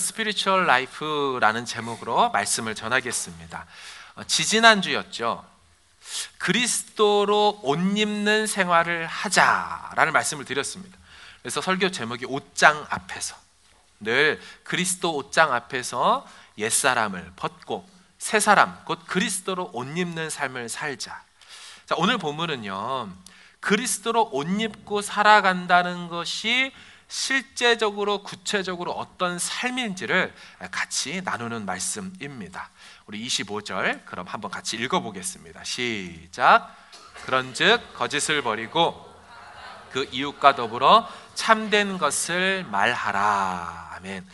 스피리추얼 라이프라는 제목으로 말씀을 전하겠습니다. 지지난주였죠. 그리스도로 옷 입는 생활을 하자라는 말씀을 드렸습니다. 그래서 설교 제목이 옷장 앞에서, 늘 그리스도 옷장 앞에서 옛사람을 벗고 새 사람, 곧 그리스도로 옷 입는 삶을 살자. 자, 오늘 본문은요, 그리스도로 옷 입고 살아간다는 것이 실제적으로 구체적으로 어떤 삶인지를 같이 나누는 말씀입니다. 우리 25절 그럼 한번 같이 읽어보겠습니다. 시작. 그런즉 거짓을 버리고 그 이웃과 더불어 참된 것을 말하라. 아멘.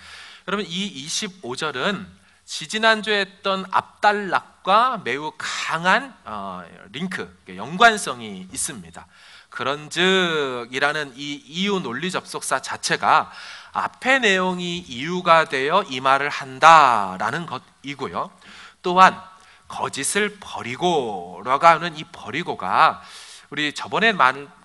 여러분, 이 25절은 지지난주에 했던 압달락과 매우 강한 링크, 연관성이 있습니다. 그런즉이라는 이 이유 논리 접속사 자체가 앞의 내용이 이유가 되어 이 말을 한다라는 것이고요. 또한 거짓을 버리고라고 하는 이 버리고가 우리 저번에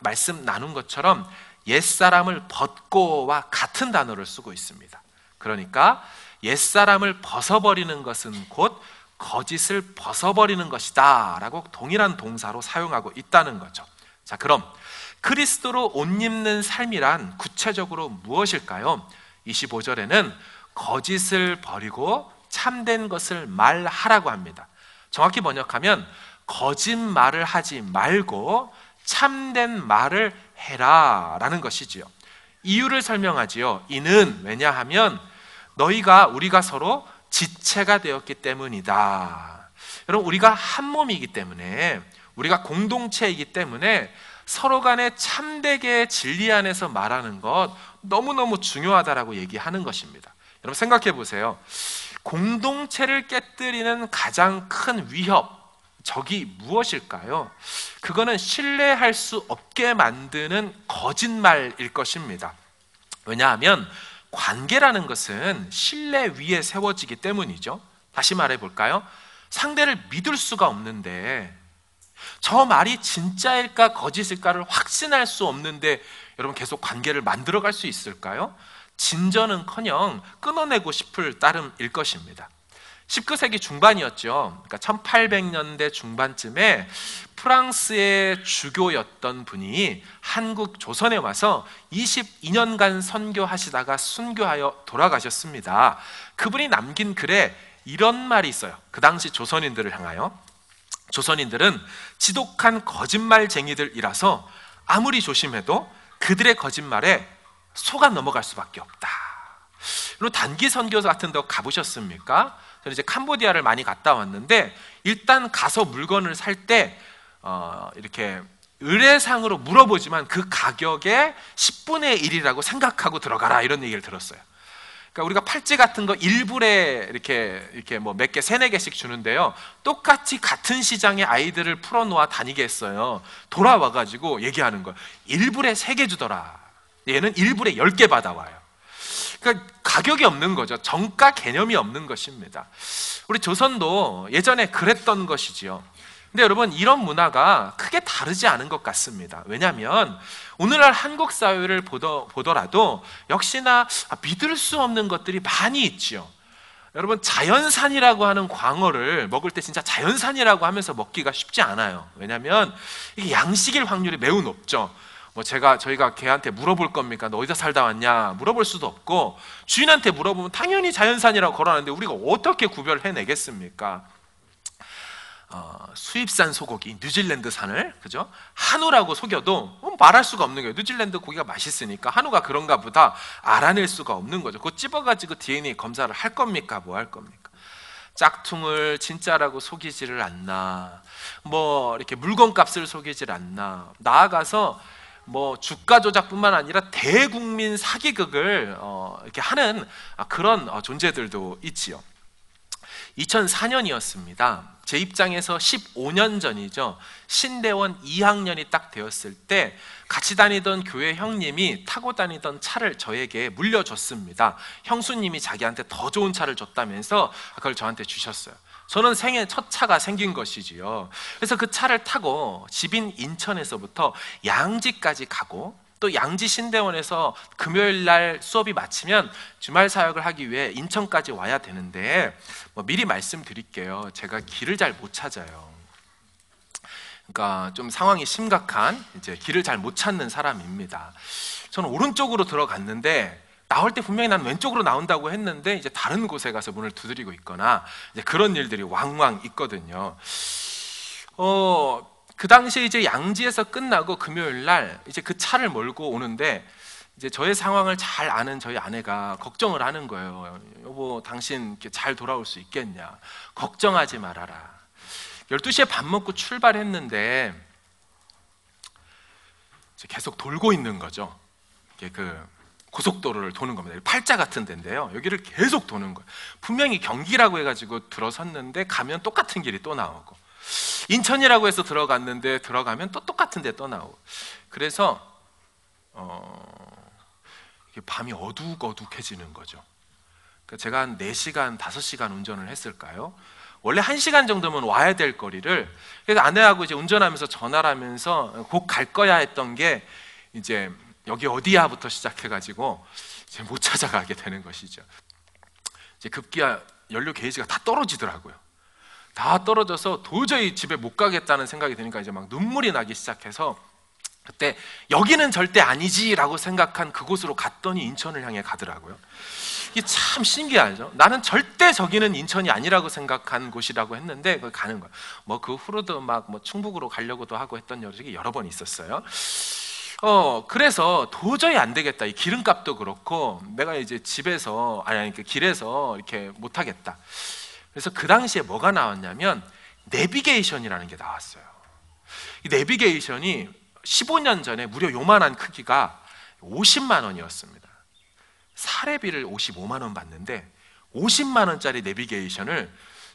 말씀 나눈 것처럼 옛사람을 벗고와 같은 단어를 쓰고 있습니다. 그러니까 옛사람을 벗어버리는 것은 곧 거짓을 벗어버리는 것이다 라고 동일한 동사로 사용하고 있다는 거죠. 자, 그럼 그리스도로 옷 입는 삶이란 구체적으로 무엇일까요? 25절에는 거짓을 버리고 참된 것을 말하라고 합니다. 정확히 번역하면 거짓말을 하지 말고 참된 말을 해라 라는 것이지요. 이유를 설명하지요. 이는 왜냐하면 우리가 서로 지체가 되었기 때문이다. 여러분, 우리가 한 몸이기 때문에, 우리가 공동체이기 때문에 서로 간에 참되게 진리 안에서 말하는 것 너무너무 중요하다라고 얘기하는 것입니다. 여러분, 생각해 보세요. 공동체를 깨뜨리는 가장 큰 위협, 적이 무엇일까요? 그거는 신뢰할 수 없게 만드는 거짓말일 것입니다. 왜냐하면 관계라는 것은 신뢰 위에 세워지기 때문이죠. 다시 말해 볼까요? 상대를 믿을 수가 없는데, 저 말이 진짜일까 거짓일까를 확신할 수 없는데 여러분, 계속 관계를 만들어갈 수 있을까요? 진전은커녕 끊어내고 싶을 따름일 것입니다. 19세기 중반이었죠. 그러니까 1800년대 중반쯤에 프랑스의 주교였던 분이 한국 조선에 와서 22년간 선교하시다가 순교하여 돌아가셨습니다. 그분이 남긴 글에 이런 말이 있어요. 그 당시 조선인들을 향하여, 조선인들은 지독한 거짓말쟁이들이라서 아무리 조심해도 그들의 거짓말에 속아 넘어갈 수밖에 없다. 그리고 단기 선교 같은 데 가보셨습니까? 저는 이제 캄보디아를 많이 갔다 왔는데, 일단 가서 물건을 살 때 이렇게 의뢰상으로 물어보지만 그 가격의 10분의 1이라고 생각하고 들어가라, 이런 얘기를 들었어요. 그러니까 우리가 팔찌 같은 거 1불에 이렇게 뭐 몇 개, 3-4개씩 주는데요, 똑같이 같은 시장에 아이들을 풀어놓아 다니게 했어요. 돌아와가지고 얘기하는 거예요. 1불에 3개 주더라. 얘는 1불에 10개 받아와요. 그러니까 가격이 없는 거죠. 정가 개념이 없는 것입니다. 우리 조선도 예전에 그랬던 것이지요. 근데 여러분, 이런 문화가 크게 다르지 않은 것 같습니다. 왜냐하면 오늘날 한국 사회를 보더라도 역시나 믿을 수 없는 것들이 많이 있지요. 여러분, 자연산이라고 하는 광어를 먹을 때 진짜 자연산이라고 하면서 먹기가 쉽지 않아요. 왜냐하면 이게 양식일 확률이 매우 높죠. 저희가 걔한테 물어볼 겁니까? 너 어디서 살다 왔냐? 물어볼 수도 없고, 주인한테 물어보면 당연히 자연산이라고 걸어놨는데 우리가 어떻게 구별해내겠습니까? 수입산 소고기, 뉴질랜드산을, 그죠? 한우라고 속여도 말할 수가 없는 거예요. 뉴질랜드 고기가 맛있으니까 한우가 그런가 보다 알아낼 수가 없는 거죠. 그거 찝어가지고 DNA 검사를 할 겁니까? 뭐 할 겁니까? 짝퉁을 진짜라고 속이지를 않나, 이렇게 물건값을 속이질 않나, 나아가서 주가 조작뿐만 아니라 대국민 사기극을 이렇게 하는 그런 존재들도 있지요. 2004년이었습니다. 제 입장에서 15년 전이죠. 신대원 2학년이 딱 되었을 때 같이 다니던 교회 형님이 타고 다니던 차를 저에게 물려줬습니다. 형수님이 자기한테 더 좋은 차를 줬다면서 그걸 저한테 주셨어요. 저는 생애 첫 차가 생긴 것이지요. 그래서 그 차를 타고 집인 인천에서부터 양지까지 가고 또 양지 신대원에서 금요일 날 수업이 마치면 주말 사역을 하기 위해 인천까지 와야 되는데 미리 말씀드릴게요. 제가 길을 잘 못 찾아요. 그러니까 좀 상황이 심각한 이제 길을 잘 못 찾는 사람입니다. 저는 오른쪽으로 들어갔는데 나올 때 분명히 난 왼쪽으로 나온다고 했는데 이제 다른 곳에 가서 문을 두드리고 있거나 이제 그런 일들이 왕왕 있거든요. 그 당시에 이제 양지에서 끝나고 금요일 날 이제 그 차를 몰고 오는데 이제 저의 상황을 잘 아는 저희 아내가 걱정을 하는 거예요. 여보, 당신 잘 돌아올 수 있겠냐? 걱정하지 말아라. 12시에 밥 먹고 출발했는데 계속 돌고 있는 거죠. 이게 그 고속도로를 도는 겁니다. 팔자 같은 데인데요. 여기를 계속 도는 거예요. 분명히 경기라고 해가지고 들어섰는데 가면 똑같은 길이 또 나오고, 인천이라고 해서 들어갔는데 들어가면 또 똑같은 데 또 나오고. 그래서 밤이 어둑어둑해지는 거죠. 그러니까 제가 한 4시간, 5시간 운전을 했을까요? 원래 1시간 정도면 와야 될 거리를, 그래서 아내하고 이제 운전하면서 전화를 하면서 곧 갈 거야 했던 게 이제 여기 어디야부터 시작해가지고 이제 못 찾아가게 되는 것이죠. 이제 급기야 연료 게이지가 다 떨어지더라고요. 다 떨어져서 도저히 집에 못 가겠다는 생각이 드니까 이제 막 눈물이 나기 시작해서 그때 여기는 절대 아니지라고 생각한 그곳으로 갔더니 인천을 향해 가더라고요. 이게 참 신기하죠. 나는 절대 저기는 인천이 아니라고 생각한 곳이라고 했는데 거기 가는 거예요. 그 후로도 막 충북으로 가려고도 하고 했던 적이 여러 번 있었어요. 그래서 도저히 안 되겠다. 이 기름값도 그렇고 내가 이제 집에서 그 길에서 이렇게 못 하겠다. 그래서 그 당시에 뭐가 나왔냐면 내비게이션이라는 게 나왔어요. 이 내비게이션이 15년 전에 무려 요만한 크기가 50만 원이었습니다. 사례비를 55만 원 받는데 50만 원짜리 내비게이션을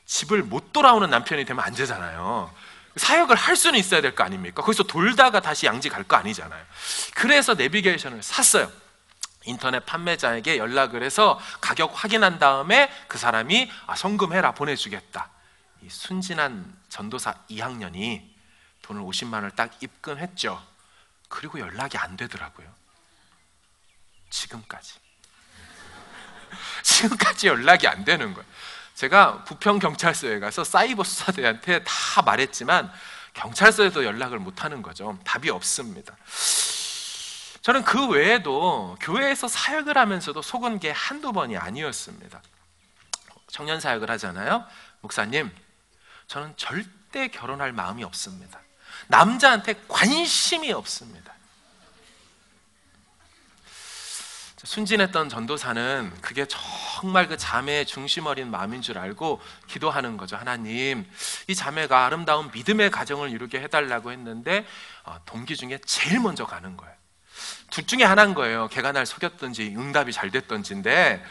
집을 못 돌아오는 남편이 되면 안 되잖아요. 사역을 할 수는 있어야 될 거 아닙니까? 거기서 돌다가 다시 양지 갈 거 아니잖아요. 그래서 내비게이션을 샀어요. 인터넷 판매자에게 연락을 해서 가격 확인한 다음에 그 사람이 송금해라, 보내주겠다. 이 순진한 전도사 2학년이 돈을 50만 원을 딱 입금했죠. 그리고 연락이 안 되더라고요. 지금까지 연락이 안 되는 거예요. 제가 부평경찰서에 가서 사이버 수사대한테 다 말했지만 경찰서에도 연락을 못 하는 거죠. 답이 없습니다. 저는 그 외에도 교회에서 사역을 하면서도 속은 게 한두 번이 아니었습니다. 청년 사역을 하잖아요. 목사님, 저는 절대 결혼할 마음이 없습니다. 남자한테 관심이 없습니다. 순진했던 전도사는 그게 정말 그 자매의 중심 어린 마음인 줄 알고 기도하는 거죠. 하나님, 이 자매가 아름다운 믿음의 가정을 이루게 해달라고 했는데 동기 중에 제일 먼저 가는 거예요. 둘 중에 하나인 거예요. 걔가 날 속였던지 응답이 잘 됐던지인데,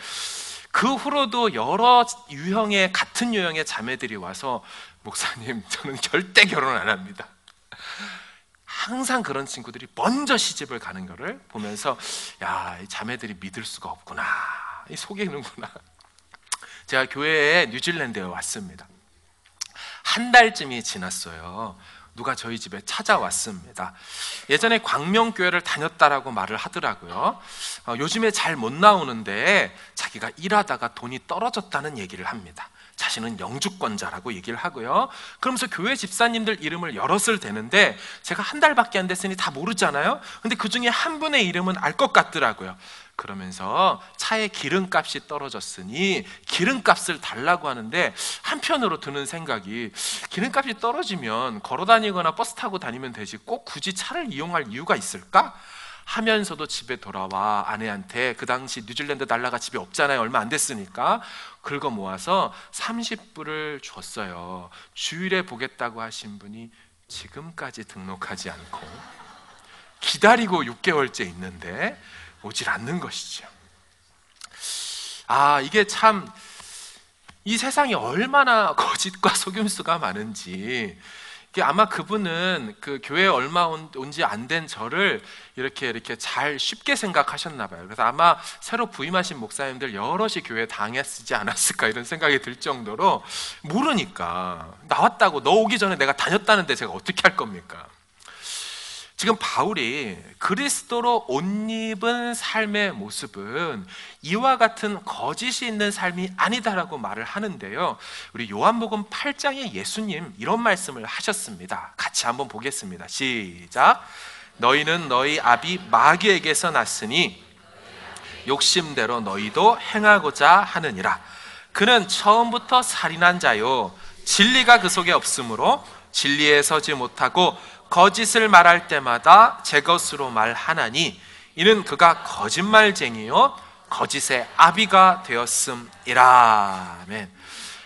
그 후로도 여러 유형의, 같은 유형의 자매들이 와서 목사님, 저는 절대 결혼 안 합니다. 항상 그런 친구들이 먼저 시집을 가는 거를 보면서 야, 이 자매들이 믿을 수가 없구나, 이 속이는구나. 제가 교회에 뉴질랜드에 왔습니다. 한 달쯤이 지났어요. 누가 저희 집에 찾아왔습니다. 예전에 광명교회를 다녔다라고 말을 하더라고요. 요즘에 잘 못 나오는데 자기가 일하다가 돈이 떨어졌다는 얘기를 합니다. 자신은 영주권자라고 얘기를 하고요. 그러면서 교회 집사님들 이름을 여럿을 대는데 제가 한 달밖에 안 됐으니 다 모르잖아요. 근데 그 중에 한 분의 이름은 알 것 같더라고요. 그러면서 차에 기름값이 떨어졌으니 기름값을 달라고 하는데, 한편으로 드는 생각이, 기름값이 떨어지면 걸어다니거나 버스 타고 다니면 되지 꼭 굳이 차를 이용할 이유가 있을까? 하면서도 집에 돌아와 아내한테, 그 당시 뉴질랜드 달러가 집에 없잖아요. 얼마 안 됐으니까 긁어 모아서 30불을 줬어요. 주일에 보겠다고 하신 분이 지금까지 등록하지 않고 기다리고 6개월째 있는데 오질 않는 것이죠. 이게 참, 이 세상에 얼마나 거짓과 속임수가 많은지. 아마 그분은 그 교회에 얼마 온지 안 된 저를 이렇게 잘 쉽게 생각하셨나 봐요. 그래서 아마 새로 부임하신 목사님들 여럿이 교회에 당했지 않았을까 이런 생각이 들 정도로, 모르니까 나왔다고, 너 오기 전에 내가 다녔다는데 제가 어떻게 할 겁니까? 지금 바울이 그리스도로 옷 입은 삶의 모습은 이와 같은 거짓이 있는 삶이 아니다라고 말을 하는데요, 우리 요한복음 8장에 예수님 이런 말씀을 하셨습니다. 같이 한번 보겠습니다. 시작. 너희는 너희 아비 마귀에게서 났으니 욕심대로 너희도 행하고자 하느니라. 그는 처음부터 살인한 자요, 진리가 그 속에 없으므로 진리에 서지 못하고 거짓을 말할 때마다 제 것으로 말하나니 이는 그가 거짓말쟁이요 거짓의 아비가 되었음이라. 아멘.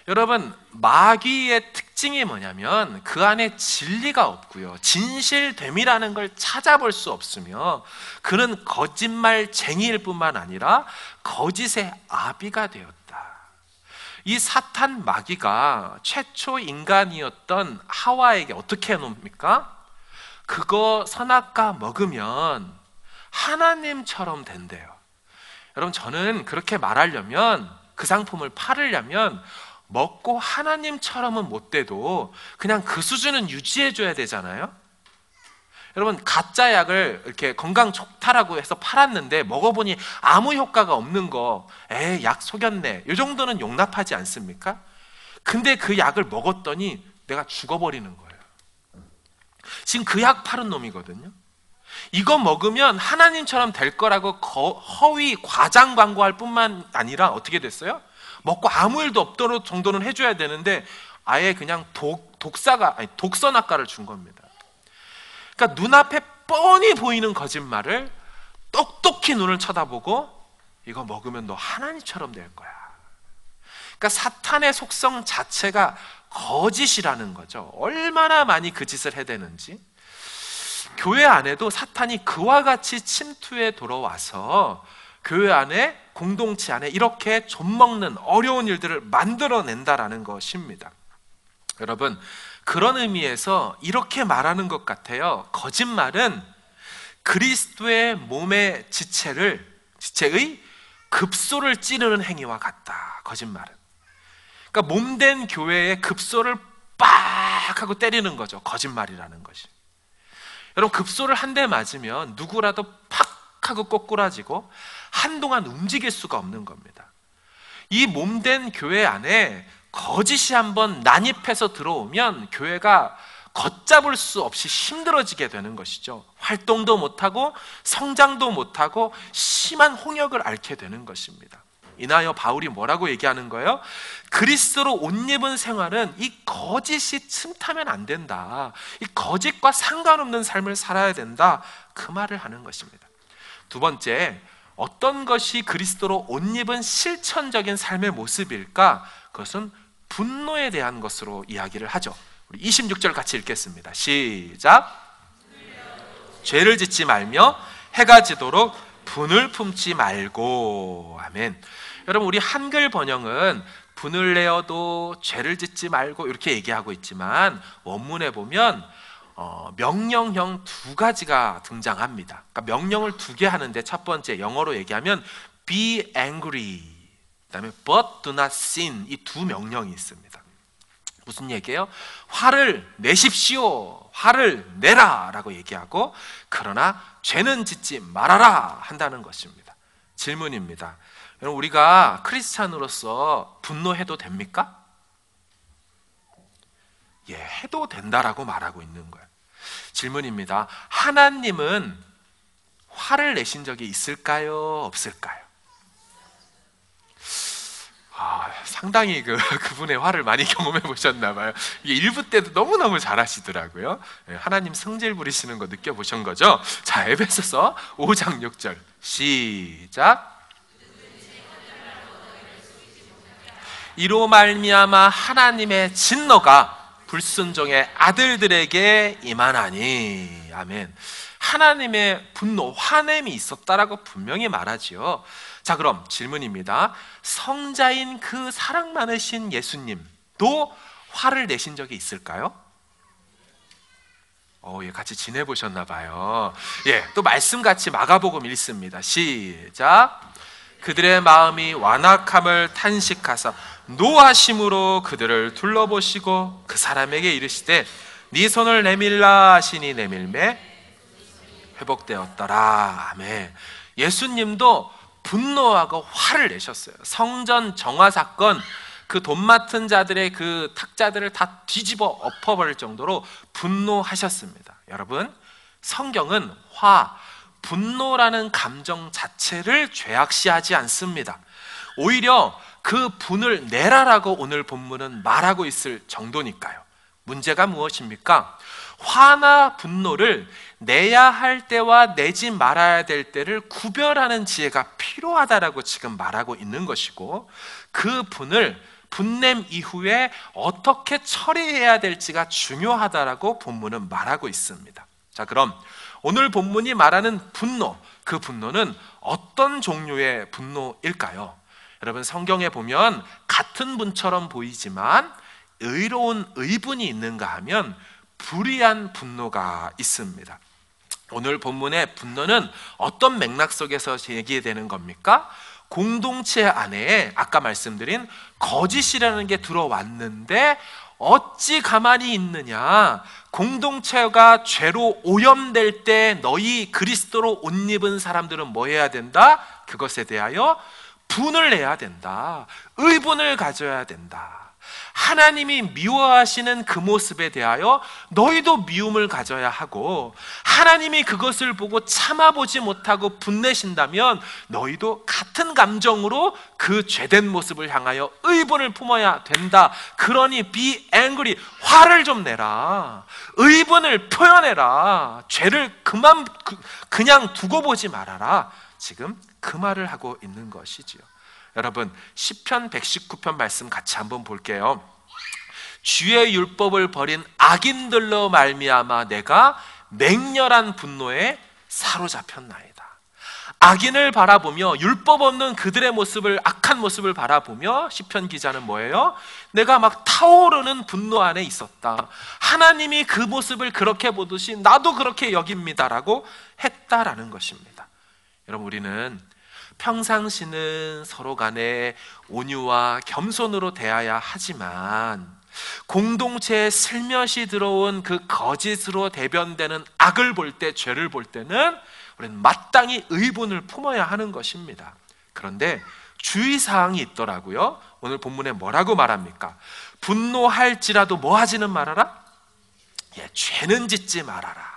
여러분, 마귀의 특징이 뭐냐면 그 안에 진리가 없고요, 진실됨이라는 걸 찾아볼 수 없으며, 그는 거짓말쟁이일 뿐만 아니라 거짓의 아비가 되었다. 이 사탄 마귀가 최초 인간이었던 하와에게 어떻게 해놓습니까? 그거 선악과 먹으면 하나님처럼 된대요. 여러분, 저는 그렇게 말하려면, 그 상품을 팔으려면 먹고 하나님처럼은 못 돼도 그냥 그 수준은 유지해줘야 되잖아요. 여러분, 가짜 약을 이렇게 건강 좋다라고 해서 팔았는데 먹어보니 아무 효과가 없는 거, 에이, 약 속였네, 이 정도는 용납하지 않습니까? 근데 그 약을 먹었더니 내가 죽어버리는 거예요. 지금 그 약 파는 놈이거든요. 이거 먹으면 하나님처럼 될 거라고 허위 과장 광고할 뿐만 아니라 어떻게 됐어요? 먹고 아무 일도 없도록 정도는 해줘야 되는데 아예 그냥 독선악과를 준 겁니다. 그러니까 눈앞에 뻔히 보이는 거짓말을 똑똑히 눈을 쳐다보고 이거 먹으면 너 하나님처럼 될 거야. 그러니까 사탄의 속성 자체가 거짓이라는 거죠. 얼마나 많이 그 짓을 해대는지. 교회 안에도 사탄이 그와 같이 침투해 들어와서 교회 안에, 공동체 안에 이렇게 좀먹는 어려운 일들을 만들어낸다라는 것입니다. 여러분, 그런 의미에서 이렇게 말하는 것 같아요. 거짓말은 그리스도의 몸의 지체의 급소를 찌르는 행위와 같다. 거짓말은. 그러니까 몸된 교회의 급소를 빡 하고 때리는 거죠. 거짓말이라는 것이. 여러분, 급소를 한 대 맞으면 누구라도 팍 하고 꼬꾸라지고 한동안 움직일 수가 없는 겁니다. 이 몸된 교회 안에 거짓이 한번 난입해서 들어오면 교회가 걷잡을 수 없이 힘들어지게 되는 것이죠. 활동도 못하고 성장도 못하고 심한 홍역을 앓게 되는 것입니다. 이나여 바울이 뭐라고 얘기하는 거예요? 그리스도로 옷 입은 생활은 이 거짓이 틈타면 안 된다, 이 거짓과 상관없는 삶을 살아야 된다, 그 말을 하는 것입니다. 두 번째, 어떤 것이 그리스도로 옷 입은 실천적인 삶의 모습일까? 그것은 분노에 대한 것으로 이야기를 하죠. 우리 26절 같이 읽겠습니다. 시작. 죄를 짓지 말며 해가 지도록 분을 품지 말고. 아멘. 여러분, 우리 한글 번역은 분을 내어도 죄를 짓지 말고 이렇게 얘기하고 있지만 원문에 보면 명령형 두 가지가 등장합니다. 그러니까 명령을 두 개 하는데, 첫 번째 영어로 얘기하면 be angry, 그다음에 but do not sin, 이 두 명령이 있습니다. 무슨 얘기예요? 화를 내십시오, 화를 내라 라고 얘기하고, 그러나 죄는 짓지 말아라 한다는 것입니다. 질문입니다. 여러분, 우리가 크리스찬으로서 분노해도 됩니까? 예, 해도 된다라고 말하고 있는 거예요. 질문입니다. 하나님은 화를 내신 적이 있을까요? 없을까요? 상당히 그분의 화를 많이 경험해 보셨나 봐요. 이게 1부 때도 너무너무 잘하시더라고요. 하나님 성질 부리시는 거 느껴보신 거죠? 자, 에베소서 5장 6절 시작. 이로 말미암아 하나님의 진노가 불순종의 아들들에게 임하나니. 아멘. 하나님의 분노, 화냄이 있었다라고 분명히 말하지요. 자, 그럼 질문입니다. 성자인 그 사랑 많으신 예수님도 화를 내신 적이 있을까요? 예, 같이 지내보셨나 봐요. 예, 또 말씀같이 마가복음 읽습니다. 시작. 그들의 마음이 완악함을 탄식하사 노하심으로 그들을 둘러보시고 그 사람에게 이르시되 네 손을 내밀라 하시니 내밀매 회복되었더라. 아멘. 예수님도 분노하고 화를 내셨어요. 성전 정화 사건, 그 돈 맡은 자들의 그 탁자들을 다 뒤집어 엎어버릴 정도로 분노하셨습니다. 여러분, 성경은 분노라는 감정 자체를 죄악시하지 않습니다. 오히려 그 분을 내라라고 오늘 본문은 말하고 있을 정도니까요. 문제가 무엇입니까? 화나 분노를 내야 할 때와 내지 말아야 될 때를 구별하는 지혜가 필요하다라고 지금 말하고 있는 것이고, 그 분냄 이후에 어떻게 처리해야 될지가 중요하다라고 본문은 말하고 있습니다. 자, 그럼 오늘 본문이 말하는 분노, 그 분노는 어떤 종류의 분노일까요? 여러분, 성경에 보면 같은 분처럼 보이지만 의로운 의분이 있는가 하면 불의한 분노가 있습니다. 오늘 본문의 분노는 어떤 맥락 속에서 얘기되는 겁니까? 공동체 안에 아까 말씀드린 거짓이라는 게 들어왔는데 어찌 가만히 있느냐, 공동체가 죄로 오염될 때 너희 그리스도로 옷 입은 사람들은 뭐 해야 된다? 그것에 대하여 분을 내야 된다. 의분을 가져야 된다. 하나님이 미워하시는 그 모습에 대하여 너희도 미움을 가져야 하고, 하나님이 그것을 보고 참아보지 못하고 분내신다면 너희도 같은 감정으로 그 죄된 모습을 향하여 의분을 품어야 된다. 그러니 be angry, 화를 좀 내라. 의분을 표현해라. 죄를 그냥 두고 보지 말아라. 지금 그 말을 하고 있는 것이지요. 여러분, 시편 119편 말씀 같이 한번 볼게요. 주의 율법을 버린 악인들로 말미암아 내가 맹렬한 분노에 사로잡혔나이다. 악인을 바라보며 율법 없는 그들의 모습을, 악한 모습을 바라보며 시편 기자는 뭐예요? 내가 막 타오르는 분노 안에 있었다. 하나님이 그 모습을 그렇게 보듯이 나도 그렇게 여깁니다라고 했다라는 것입니다. 여러분, 우리는 평상시는 서로 간에 온유와 겸손으로 대해야 하지만 공동체에 슬며시 들어온 그 거짓으로 대변되는 악을 볼 때, 죄를 볼 때는 우리는 마땅히 의분을 품어야 하는 것입니다. 그런데 주의사항이 있더라고요. 오늘 본문에 뭐라고 말합니까? 분노할지라도 뭐 하지는 말아라? 죄는 짓지 말아라.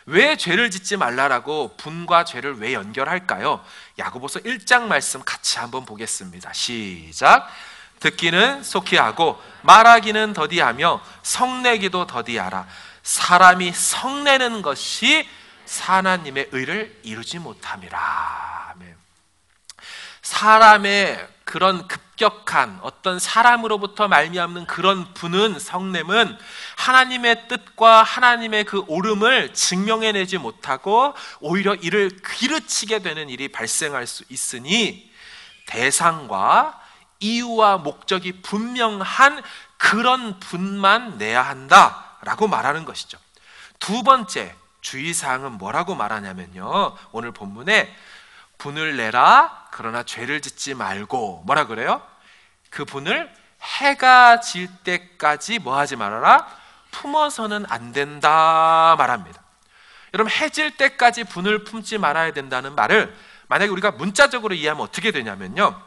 왜 죄를 짓지 말라라고 분과 죄를 왜 연결할까요? 야고보서 1장 말씀 같이 한번 보겠습니다. 시작. 듣기는 속히 하고 말하기는 더디하며 성내기도 더디하라. 사람이 성내는 것이 하나님의 의를 이루지 못함이라. 아멘. 사람의 그런 급격한 어떤 사람으로부터 말미암는 그런 분은, 성냄은 하나님의 뜻과 하나님의 그 옳음을 증명해내지 못하고 오히려 이를 기르치게 되는 일이 발생할 수 있으니 대상과 이유와 목적이 분명한 그런 분만 내야 한다라고 말하는 것이죠. 두 번째 주의사항은 뭐라고 말하냐면요, 오늘 본문에 분을 내라, 그러나 죄를 짓지 말고 뭐라 그래요? 그 분을 해가 질 때까지 뭐 하지 말아라? 품어서는 안 된다 말합니다. 여러분, 해질 때까지 분을 품지 말아야 된다는 말을 만약에 우리가 문자적으로 이해하면 어떻게 되냐면요,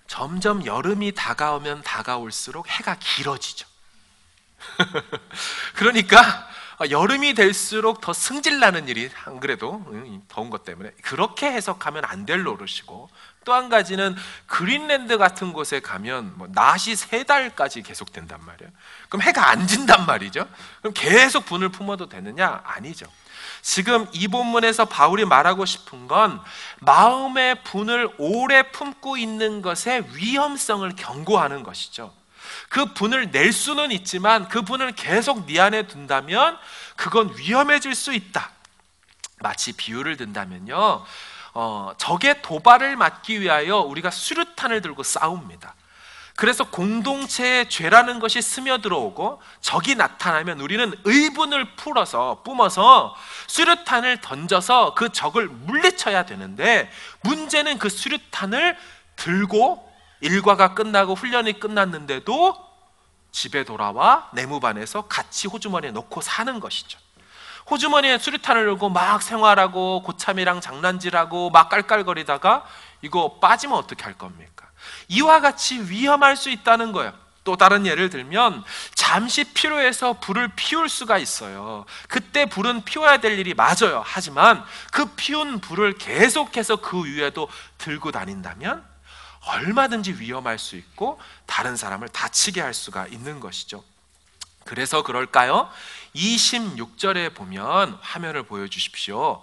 점점 여름이 다가오면 다가올수록 해가 길어지죠. 그러니까 여름이 될수록 더 승질나는 일이, 안 그래도 더운 것 때문에 그렇게 해석하면 안 될 노릇이고, 또 한 가지는 그린랜드 같은 곳에 가면 낮이 3달까지 계속된단 말이에요. 그럼 해가 안 진단 말이죠. 그럼 계속 분을 품어도 되느냐? 아니죠. 지금 이 본문에서 바울이 말하고 싶은 건 마음의 분을 오래 품고 있는 것의 위험성을 경고하는 것이죠. 그 분을 낼 수는 있지만 그 분을 계속 네 안에 둔다면 그건 위험해질 수 있다. 마치 비유를 든다면요, 적의 도발을 막기 위하여 우리가 수류탄을 들고 싸웁니다. 그래서 공동체의 죄라는 것이 스며들어오고 적이 나타나면 우리는 의분을 뿜어서 수류탄을 던져서 그 적을 물리쳐야 되는데, 문제는 그 수류탄을 들고 일과가 끝나고 훈련이 끝났는데도 집에 돌아와 내무반에서 같이 호주머니에 넣고 사는 것이죠. 호주머니에 수류탄을 넣고 막 생활하고 고참이랑 장난질하고 막 깔깔거리다가 이거 빠지면 어떻게 할 겁니까? 이와 같이 위험할 수 있다는 거예요. 또 다른 예를 들면 잠시 필요해서 불을 피울 수가 있어요. 그때 불은 피워야 될 일이 맞아요. 하지만 그 피운 불을 계속해서 그 위에도 들고 다닌다면 얼마든지 위험할 수 있고 다른 사람을 다치게 할 수가 있는 것이죠. 그래서 그럴까요? 26절에 보면 화면을 보여주십시오.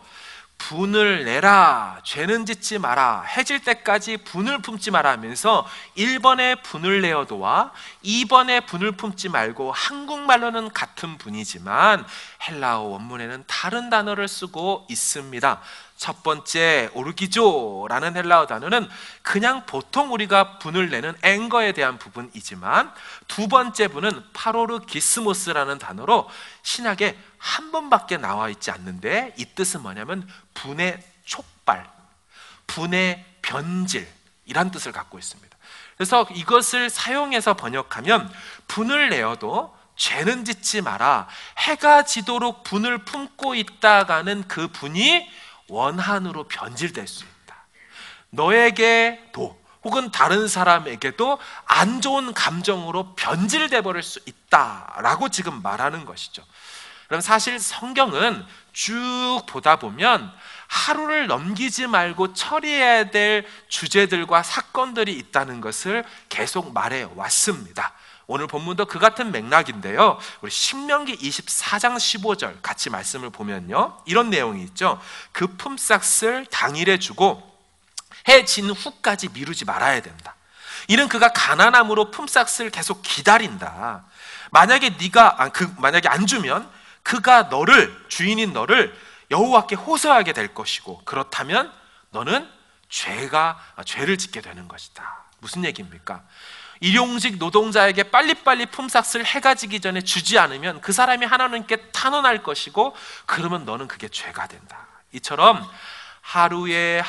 분을 내라, 죄는 짓지 마라, 해질 때까지 분을 품지 마라 하면서 1번에 분을 내어도와 2번에 분을 품지 말고, 한국말로는 같은 분이지만 헬라어 원문에는 다른 단어를 쓰고 있습니다. 첫 번째 오르기조라는 헬라어 단어는 그냥 보통 우리가 분을 내는 앵거에 대한 부분이지만, 두 번째 분은 파로르기스모스라는 단어로 신약에 한 번밖에 나와 있지 않는데, 이 뜻은 뭐냐면 분의 촉발, 분의 변질, 이란 뜻을 갖고 있습니다. 그래서 이것을 사용해서 번역하면 분을 내어도 죄는 짓지 마라, 해가 지도록 분을 품고 있다가는 그 분이 원한으로 변질될 수 있다. 너에게도 혹은 다른 사람에게도 안 좋은 감정으로 변질돼 버릴 수 있다라고 지금 말하는 것이죠. 그럼 사실 성경은 쭉 보다 보면 하루를 넘기지 말고 처리해야 될 주제들과 사건들이 있다는 것을 계속 말해 왔습니다. 오늘 본문도 그 같은 맥락인데요, 우리 신명기 24장 15절 같이 말씀을 보면요, 이런 내용이 있죠. 그 품삯을 당일에 주고 해 진 후까지 미루지 말아야 된다. 이는 그가 가난함으로 품삯을 계속 기다린다. 만약에 만약에 안 주면 그가 주인인 너를 여호와께 호소하게 될 것이고, 그렇다면 너는 죄를 짓게 되는 것이다. 무슨 얘기입니까? 일용직 노동자에게 빨리빨리 품삯을 해가 지기 전에 주지 않으면 그 사람이 하나님께 탄원할 것이고, 그러면 너는 그게 죄가 된다. 이처럼 하루에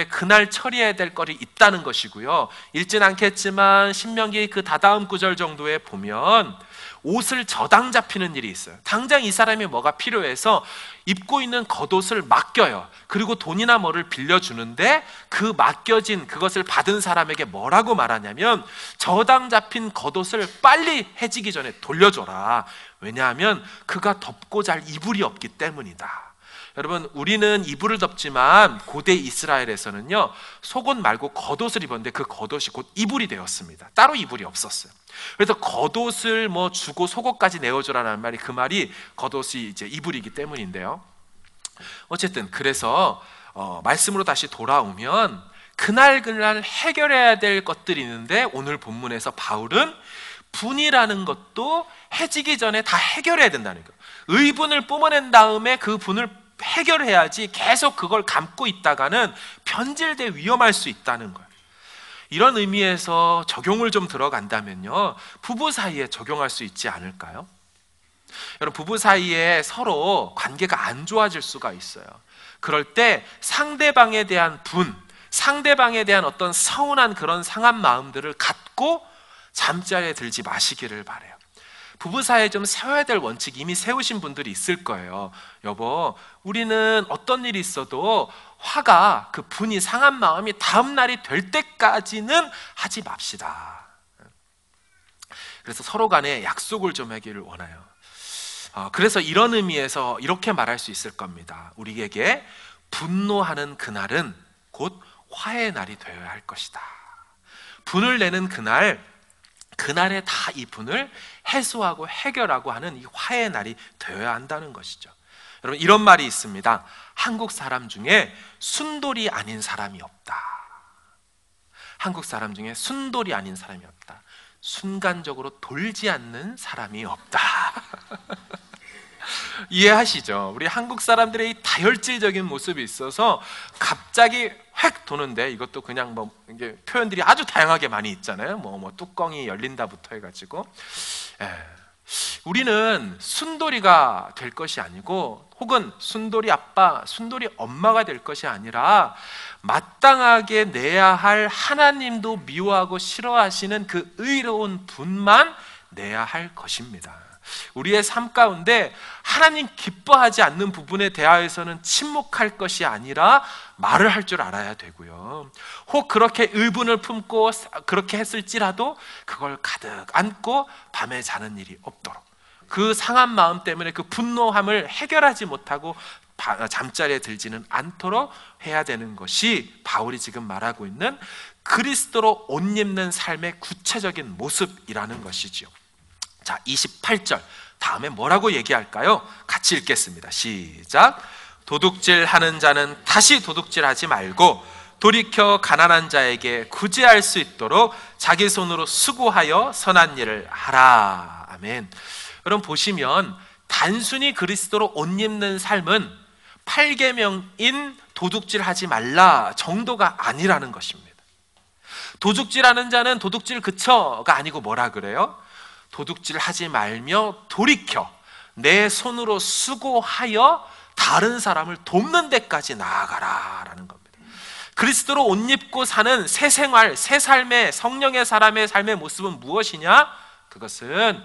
그날 처리해야 될 것이 있다는 것이고요. 읽진 않겠지만 신명기 그 다다음 구절 정도에 보면 옷을 저당 잡히는 일이 있어요. 당장 이 사람이 뭐가 필요해서 입고 있는 겉옷을 맡겨요. 그리고 돈이나 뭐를 빌려주는데 그 맡겨진 그것을 받은 사람에게 뭐라고 말하냐면, 저당 잡힌 겉옷을 빨리 해지기 전에 돌려줘라. 왜냐하면 그가 덮고 잘 이불이 없기 때문이다. 여러분, 우리는 이불을 덮지만 고대 이스라엘에서는요, 속옷 말고 겉옷을 입었는데 그 겉옷이 곧 이불이 되었습니다. 따로 이불이 없었어요. 그래서 겉옷을 주고 속옷까지 내어줘라는 말이, 그 말이 겉옷이 이제 이불이기 때문인데요. 어쨌든 그래서 말씀으로 다시 돌아오면 그날 해결해야 될 것들이 있는데, 오늘 본문에서 바울은 분이라는 것도 해지기 전에 다 해결해야 된다는 거예요. 의분을 뿜어낸 다음에 그 분을 해결해야지 계속 그걸 감고 있다가는 변질돼 위험할 수 있다는 거예요. 이런 의미에서 적용을 좀 들어간다면요, 부부 사이에 적용할 수 있지 않을까요? 여러분, 부부 사이에 서로 관계가 안 좋아질 수가 있어요. 그럴 때 상대방에 대한 상대방에 대한 어떤 서운한 그런 상한 마음들을 갖고 잠자리에 들지 마시기를 바라요. 부부 사이에 좀 세워야 될 원칙 이미 세우신 분들이 있을 거예요. 여보, 우리는 어떤 일이 있어도 그 분이 상한 마음이 다음 날이 될 때까지는 하지 맙시다. 그래서 서로 간에 약속을 좀 하기를 원해요. 그래서 이런 의미에서 이렇게 말할 수 있을 겁니다. 우리에게 분노하는 그날은 곧 화해의 날이 되어야 할 것이다. 분을 내는 그날에 다 이 분을 해소하고 해결하고 하는 이 화해의 날이 되어야 한다는 것이죠. 여러분, 이런 말이 있습니다. 한국 사람 중에 순돌이 아닌 사람이 없다. 한국 사람 중에 순돌이 아닌 사람이 없다. 순간적으로 돌지 않는 사람이 없다. 이해하시죠? 우리 한국 사람들의 이 다혈질적인 모습이 있어서 갑자기 획 도는데, 이것도 그냥 이게 표현들이 아주 다양하게 많이 있잖아요. 뚜껑이 열린다부터 해가지고. 우리는 순돌이가 될 것이 아니고, 혹은 순돌이 아빠, 순돌이 엄마가 될 것이 아니라 마땅하게 내야 할, 하나님도 미워하고 싫어하시는 그 의로운 분만 내야 할 것입니다. 우리의 삶 가운데 하나님 기뻐하지 않는 부분에 대하여서는 침묵할 것이 아니라 말을 할 줄 알아야 되고요. 혹 그렇게 의분을 품고 그렇게 했을지라도 그걸 가득 안고 밤에 자는 일이 없도록, 그 상한 마음 때문에 그 분노함을 해결하지 못하고 잠자리에 들지는 않도록 해야 되는 것이 바울이 지금 말하고 있는 그리스도로 옷 입는 삶의 구체적인 모습이라는 것이지요. 자, 28절 다음에 뭐라고 얘기할까요? 같이 읽겠습니다. 시작. 도둑질 하는 자는 다시 도둑질하지 말고 돌이켜 가난한 자에게 구제할 수 있도록 자기 손으로 수고하여 선한 일을 하라. 아멘. 여러분 보시면 단순히 그리스도로 옷 입는 삶은 8계명인 도둑질하지 말라 정도가 아니라는 것입니다. 도둑질하는 자는 도둑질 그쳐가 아니고 뭐라 그래요? 도둑질하지 말며 돌이켜 내 손으로 수고하여 다른 사람을 돕는 데까지 나아가라라는 겁니다. 그리스도로 옷 입고 사는 새 생활, 새 삶의 성령의 사람의 삶의 모습은 무엇이냐? 그것은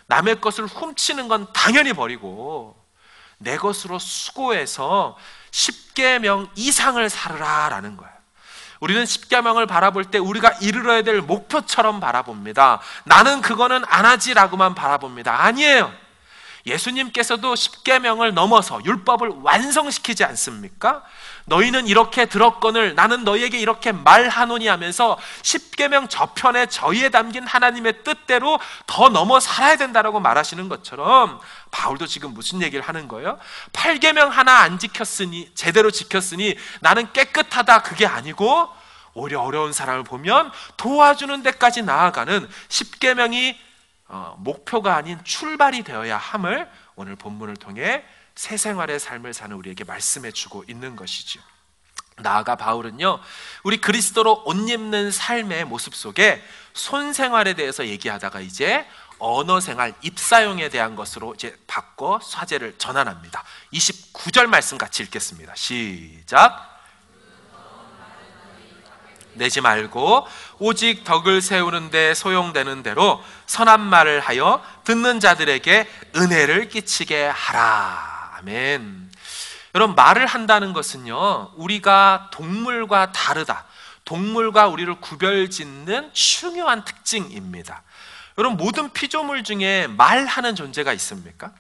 남의 것을 훔치는 건 당연히 버리고 내 것으로 수고해서 10계명 이상을 살으라라는 거예요. 우리는 10계명을 바라볼 때 우리가 이르러야 될 목표처럼 바라봅니다. 나는 그거는 안 하지라고만 바라봅니다. 아니에요. 예수님께서도 10계명을 넘어서 율법을 완성시키지 않습니까? 너희는 이렇게 들었거늘 나는 너희에게 이렇게 말하노니 하면서 10계명 저편에 저희에 담긴 하나님의 뜻대로 더 넘어 살아야 된다라고 말하시는 것처럼 바울도 지금 무슨 얘기를 하는 거예요? 8계명 하나 안 지켰으니, 제대로 지켰으니 나는 깨끗하다, 그게 아니고 오히려 어려운 사람을 보면 도와주는 데까지 나아가는 10계명이 목표가 아닌 출발이 되어야 함을 오늘 본문을 통해 새 생활의 삶을 사는 우리에게 말씀해 주고 있는 것이죠. 나아가 바울은요, 우리 그리스도로 옷 입는 삶의 모습 속에 손 생활에 대해서 얘기하다가 이제 언어 생활, 입사용에 대한 것으로 이제 바꿔 사제를 전환합니다. 29절 말씀 같이 읽겠습니다. 시작. 내지 말고 오직 덕을 세우는 데 소용되는 대로 선한 말을 하여 듣는 자들에게 은혜를 끼치게 하라. 아멘. 여러분, 말을 한다는 것은요, 우리가 동물과 다르다, 동물과 우리를 구별짓는 중요한 특징입니다. 여러분, 모든 피조물 중에 말하는 존재가 있습니까?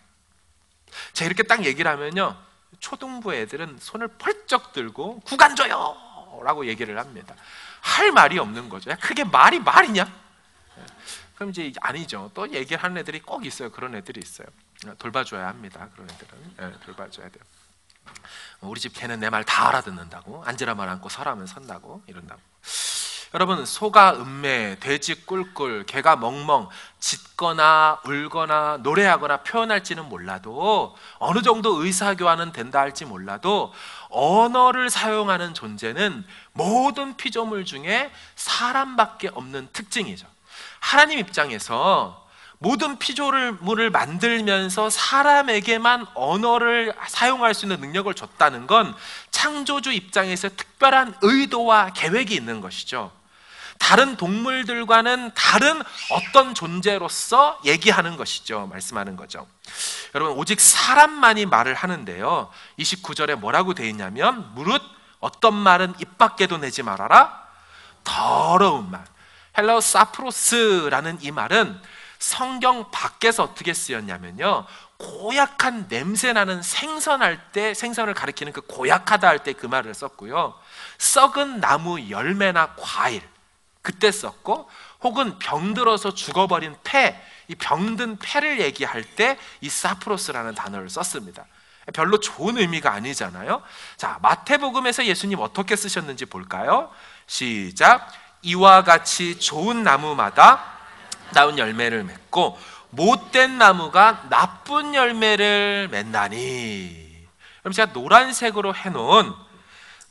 제가 이렇게 딱 얘기를 하면요, 초등부 애들은 손을 펄쩍 들고 구간 줘요 라고 얘기를 합니다. 할 말이 없는 거죠. 야, 그게 말이냐? 그럼 이제 아니죠. 또 얘기를 하는 애들이 꼭 있어요. 그런 애들이 있어요. 돌봐줘야 합니다. 그런 애들은 돌봐줘야 돼요. 우리 집 개는 내 말 다 알아듣는다고, 앉으라만 앉고 서라면 선다고 이런다고. 여러분, 소가 음매, 돼지 꿀꿀, 개가 멍멍 짖거나 울거나 노래하거나 표현할지는 몰라도, 어느 정도 의사교환은 된다 할지 몰라도 언어를 사용하는 존재는 모든 피조물 중에 사람밖에 없는 특징이죠. 하나님 입장에서 모든 피조물을 만들면서 사람에게만 언어를 사용할 수 있는 능력을 줬다는 건 창조주 입장에서 특별한 의도와 계획이 있는 것이죠. 다른 동물들과는 다른 어떤 존재로서 얘기하는 것이죠. 말씀하는 거죠. 여러분, 오직 사람만이 말을 하는데요, 29절에 뭐라고 되어 있냐면, 무릇 어떤 말은 입 밖에도 내지 말아라, 더러운 말. 헬라어 사프로스라는 이 말은 성경 밖에서 어떻게 쓰였냐면요, 고약한 냄새나는 생선을 가리키는 그 고약하다 할 때 그 말을 썼고요, 썩은 나무 열매나 과일 그때 썼고, 혹은 병들어서 죽어버린 폐, 이 병든 폐를 얘기할 때 이 사프로스라는 단어를 썼습니다. 별로 좋은 의미가 아니잖아요. 자, 마태복음에서 예수님 어떻게 쓰셨는지 볼까요? 시작. 이와 같이 좋은 나무마다 나은 열매를 맺고 못된 나무가 나쁜 열매를 맺나니. 그럼 제가 노란색으로 해놓은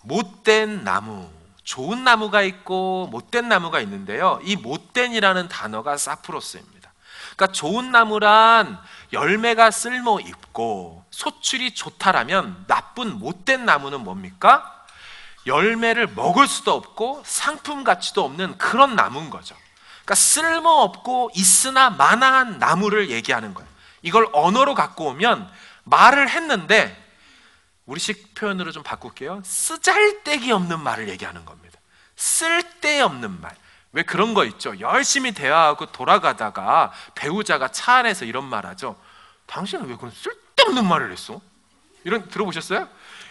못된 나무, 좋은 나무가 있고 못된 나무가 있는데요, 이 못된이라는 단어가 사프로스입니다. 그러니까 좋은 나무란 열매가 쓸모 있고 소출이 좋다라면, 나쁜 못된 나무는 뭡니까? 열매를 먹을 수도 없고 상품 가치도 없는 그런 나무인 거죠. 그러니까 쓸모없고 있으나 마나한 나무를 얘기하는 거예요. 이걸 언어로 갖고 오면 말을 했는데, 우리식 표현으로 좀 바꿀게요. 쓰잘데기 없는 말을 얘기하는 겁니다. 쓸데없는 말. 왜 그런 거 있죠? 열심히 대화하고 돌아가다가 배우자가 차 안에서 이런 말 하죠. 당신은 왜 그런 쓸데없는 말을 했어? 이런, 들어보셨어요?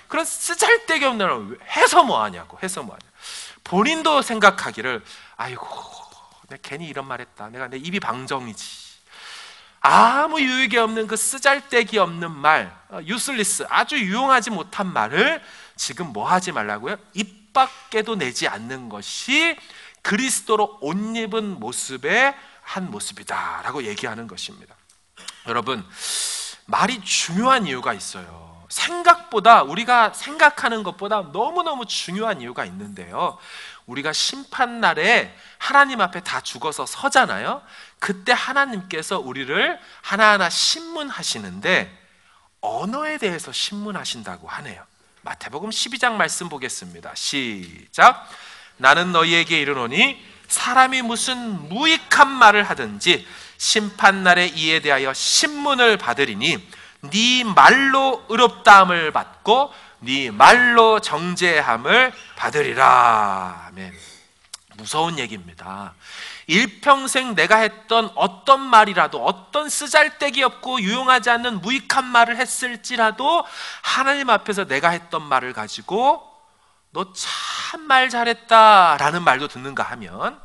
그런 쓰잘데기 없는 말을 해서 뭐하냐고, 해서 뭐하냐. 본인도 생각하기를, 아이고, 내가 괜히 이런 말 했다. 내 입이 방정이지. 아무 유익이 없는 그 쓰잘데기 없는 말, 유슬리스, 아주 유용하지 못한 말을 지금 뭐 하지 말라고요? 입 밖에도 내지 않는 것이 그리스도로 옷 입은 모습의 한 모습이다 라고 얘기하는 것입니다. 여러분, 말이 중요한 이유가 있어요. 생각보다, 우리가 생각하는 것보다 너무너무 중요한 이유가 있는데요, 우리가 심판날에 하나님 앞에 다 죽어서 서잖아요. 그때 하나님께서 우리를 하나하나 신문하시는데 언어에 대해서 신문하신다고 하네요. 마태복음 12장 말씀 보겠습니다. 시작. 나는 너희에게 이르노니 사람이 무슨 무익한 말을 하든지 심판날에 이에 대하여 신문을 받으리니 네 말로 의롭다함을 받고 네 말로 정죄함을 받으리라. 아멘. 무서운 얘기입니다. 일평생 내가 했던 어떤 말이라도, 어떤 쓰잘데기 없고 유용하지 않는 무익한 말을 했을지라도 하나님 앞에서 내가 했던 말을 가지고 너 참 말 잘했다 라는 말도 듣는가 하면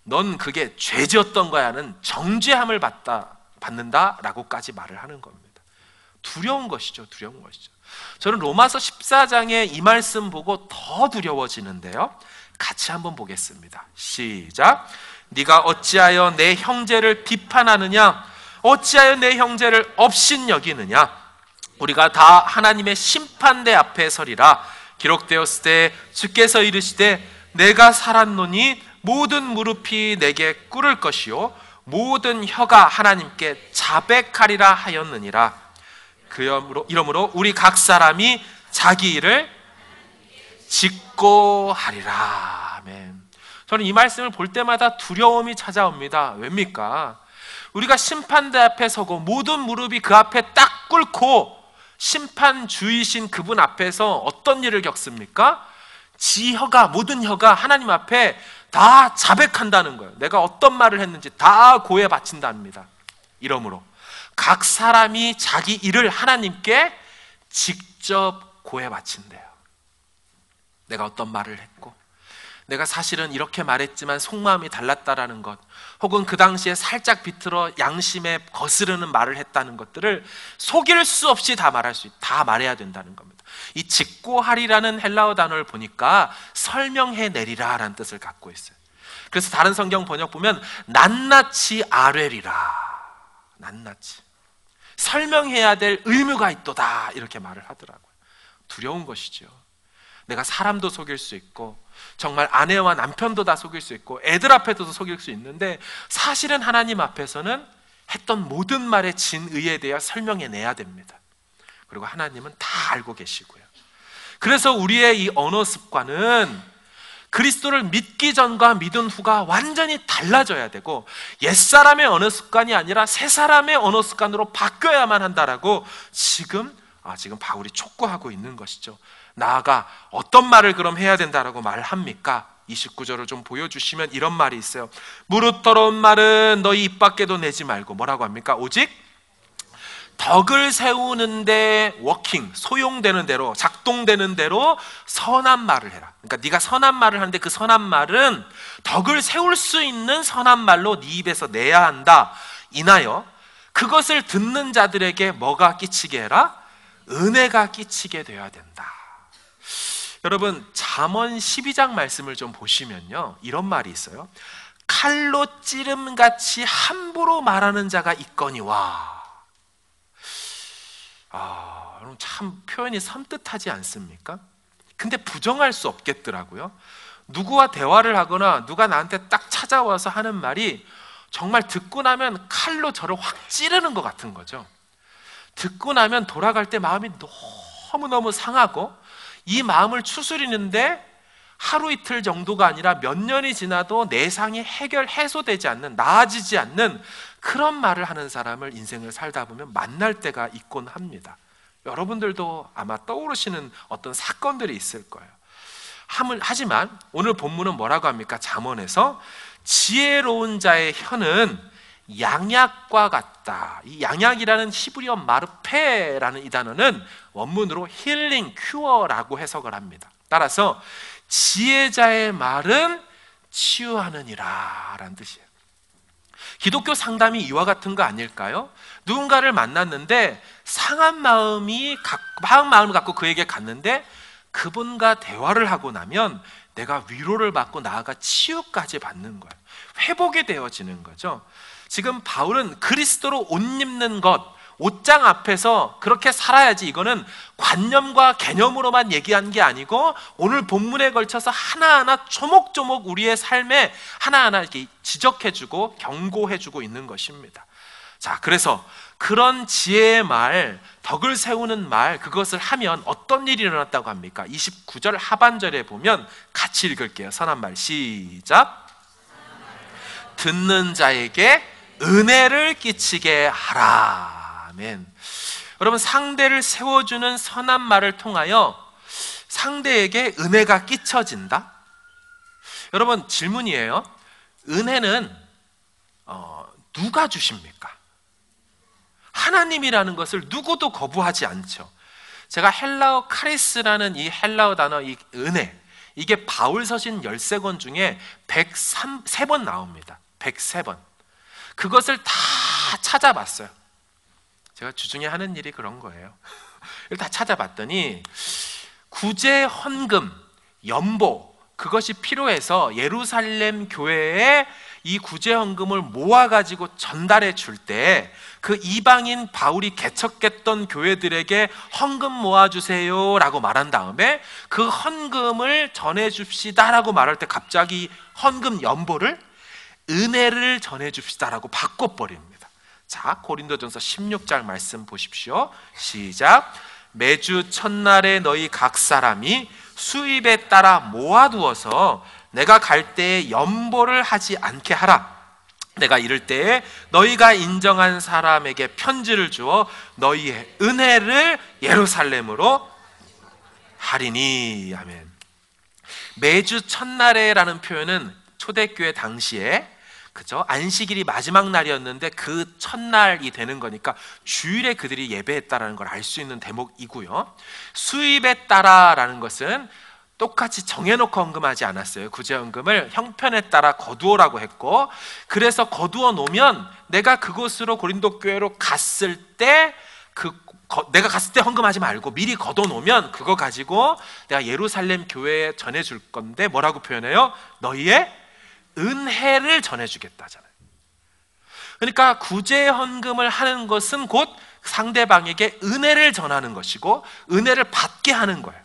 넌 그게 죄지었던 거야는 정죄함을 받는다 라고까지 말을 하는 겁니다. 두려운 것이죠. 두려운 것이죠. 저는 로마서 14장의 이 말씀 보고 더 두려워지는데요, 같이 한번 보겠습니다. 시작. 네가 어찌하여 내 형제를 비판하느냐? 어찌하여 내 형제를 업신여기느냐? 우리가 다 하나님의 심판대 앞에 서리라. 기록되었을 때 주께서 이르시되 내가 살았노니 모든 무릎이 내게 꿇을 것이요 모든 혀가 하나님께 자백하리라 하였느니라. 이러므로 우리 각 사람이 자기 일을 짓고 하리라. 아멘. 저는 이 말씀을 볼 때마다 두려움이 찾아옵니다. 왜입니까? 우리가 심판대 앞에 서고 모든 무릎이 그 앞에 딱 꿇고 심판주이신 그분 앞에서 어떤 일을 겪습니까? 지 혀가, 모든 혀가 하나님 앞에 다 자백한다는 거예요. 내가 어떤 말을 했는지 다 고해 바친답니다. 이러므로 각 사람이 자기 일을 하나님께 직접 고해 바친대요. 내가 어떤 말을 했고, 내가 사실은 이렇게 말했지만 속마음이 달랐다라는 것, 혹은 그 당시에 살짝 비틀어 양심에 거스르는 말을 했다는 것들을 속일 수 없이 다 말해야 된다는 겁니다. 이 직고하리라는 헬라어 단어를 보니까 설명해 내리라 라는 뜻을 갖고 있어요. 그래서 다른 성경 번역 보면 낱낱이 아뢰리라, 낱낱이 설명해야 될 의무가 있도다 이렇게 말을 하더라고요. 두려운 것이죠. 내가 사람도 속일 수 있고 정말 아내와 남편도 다 속일 수 있고 애들 앞에서도 속일 수 있는데, 사실은 하나님 앞에서는 했던 모든 말의 진의에 대해 설명해내야 됩니다. 그리고 하나님은 다 알고 계시고요. 그래서 우리의 이 언어 습관은 그리스도를 믿기 전과 믿은 후가 완전히 달라져야 되고, 옛사람의 언어 습관이 아니라 새사람의 언어 습관으로 바뀌어야만 한다라고 지금 바울이 촉구하고 있는 것이죠. 나아가 어떤 말을 그럼 해야 된다라고 말합니까? 29절을 좀 보여주시면 이런 말이 있어요. 무릇 더러운 말은 너희 입 밖에도 내지 말고, 뭐라고 합니까? 오직 덕을 세우는데 워킹, 소용되는 대로, 작동되는 대로 선한 말을 해라. 그러니까 네가 선한 말을 하는데 그 선한 말은 덕을 세울 수 있는 선한 말로 네 입에서 내야 한다. 인하여 그것을 듣는 자들에게 뭐가 끼치게 해라? 은혜가 끼치게 되어야 된다. 여러분, 잠언 12장 말씀을 좀 보시면요, 이런 말이 있어요. 칼로 찌름같이 함부로 말하는 자가 있거니와. 여러분, 참 표현이 섬뜩하지 않습니까? 근데 부정할 수 없겠더라고요. 누구와 대화를 하거나 누가 나한테 딱 찾아와서 하는 말이 정말 듣고 나면 칼로 저를 확 찌르는 것 같은 거죠. 듣고 나면 돌아갈 때 마음이 너무너무 상하고, 이 마음을 추스리는데 하루 이틀 정도가 아니라 몇 년이 지나도 내상이 해소되지 않는, 나아지지 않는 그런 말을 하는 사람을 인생을 살다 보면 만날 때가 있곤 합니다. 여러분들도 아마 떠오르시는 어떤 사건들이 있을 거예요. 하지만 오늘 본문은 뭐라고 합니까? 잠언에서 지혜로운 자의 혀는 양약과 같다. 이 양약이라는 히브리어 마르페라는 이 단어는 원문으로 힐링, 큐어라고 해석을 합니다. 따라서 지혜자의 말은 치유하느니라 라는 뜻이에요. 기독교 상담이 이와 같은 거 아닐까요? 누군가를 만났는데 상한 마음을 갖고 그에게 갔는데 그분과 대화를 하고 나면 내가 위로를 받고 나아가 치유까지 받는 거예요. 회복이 되어지는 거죠. 지금 바울은 그리스도로 옷 입는 것, 옷장 앞에서 그렇게 살아야지, 이거는 관념과 개념으로만 얘기한 게 아니고 오늘 본문에 걸쳐서 하나하나 조목조목 우리의 삶에 하나하나 이렇게 지적해주고 경고해주고 있는 것입니다. 자, 그래서 그런 지혜의 말, 덕을 세우는 말, 그것을 하면 어떤 일이 일어났다고 합니까? 29절 하반절에 보면 같이 읽을게요. 선한 말 시작. 듣는 자에게 은혜를 끼치게 하라. 아멘. 여러분, 상대를 세워주는 선한 말을 통하여 상대에게 은혜가 끼쳐진다? 여러분, 질문이에요. 은혜는 누가 주십니까? 하나님이라는 것을 누구도 거부하지 않죠. 제가 헬라어 카리스라는 이 헬라어 단어, 이 은혜, 이게 바울 서신 13권 중에 103번 나옵니다. 103번. 그것을 다 찾아봤어요. 제가 주중에 하는 일이 그런 거예요. 이걸 다 찾아봤더니 구제, 헌금, 연보, 그것이 필요해서 예루살렘 교회에 이 구제 헌금을 모아가지고 전달해 줄 때 그 이방인 바울이 개척했던 교회들에게 헌금 모아주세요 라고 말한 다음에 그 헌금을 전해줍시다 라고 말할 때 갑자기 헌금 연보를 은혜를 전해줍시다 라고 바꿔버립니다. 자, 고린도전서 16장 말씀 보십시오. 시작. 매주 첫날에 너희 각 사람이 수입에 따라 모아두어서 내가 갈 때에 연보를 하지 않게 하라. 내가 이를 때에 너희가 인정한 사람에게 편지를 주어 너희의 은혜를 예루살렘으로 하리니. 아멘. 매주 첫날에라는 표현은 초대교회 당시에, 그죠? 안식일이 마지막 날이었는데 그 첫날이 되는 거니까 주일에 그들이 예배했다라는 걸 알 수 있는 대목이고요. 수입에 따라라는 것은 똑같이 정해놓고 헌금하지 않았어요. 구제헌금을 형편에 따라 거두어라고 했고, 그래서 거두어 놓으면 내가 그곳으로 고린도 교회로 갔을 때 내가 갔을 때 헌금하지 말고 미리 걷어 놓으면 그거 가지고 내가 예루살렘 교회에 전해줄 건데 뭐라고 표현해요? 너희의 은혜를 전해주겠다잖아요. 그러니까 구제 헌금을 하는 것은 곧 상대방에게 은혜를 전하는 것이고 은혜를 받게 하는 거예요.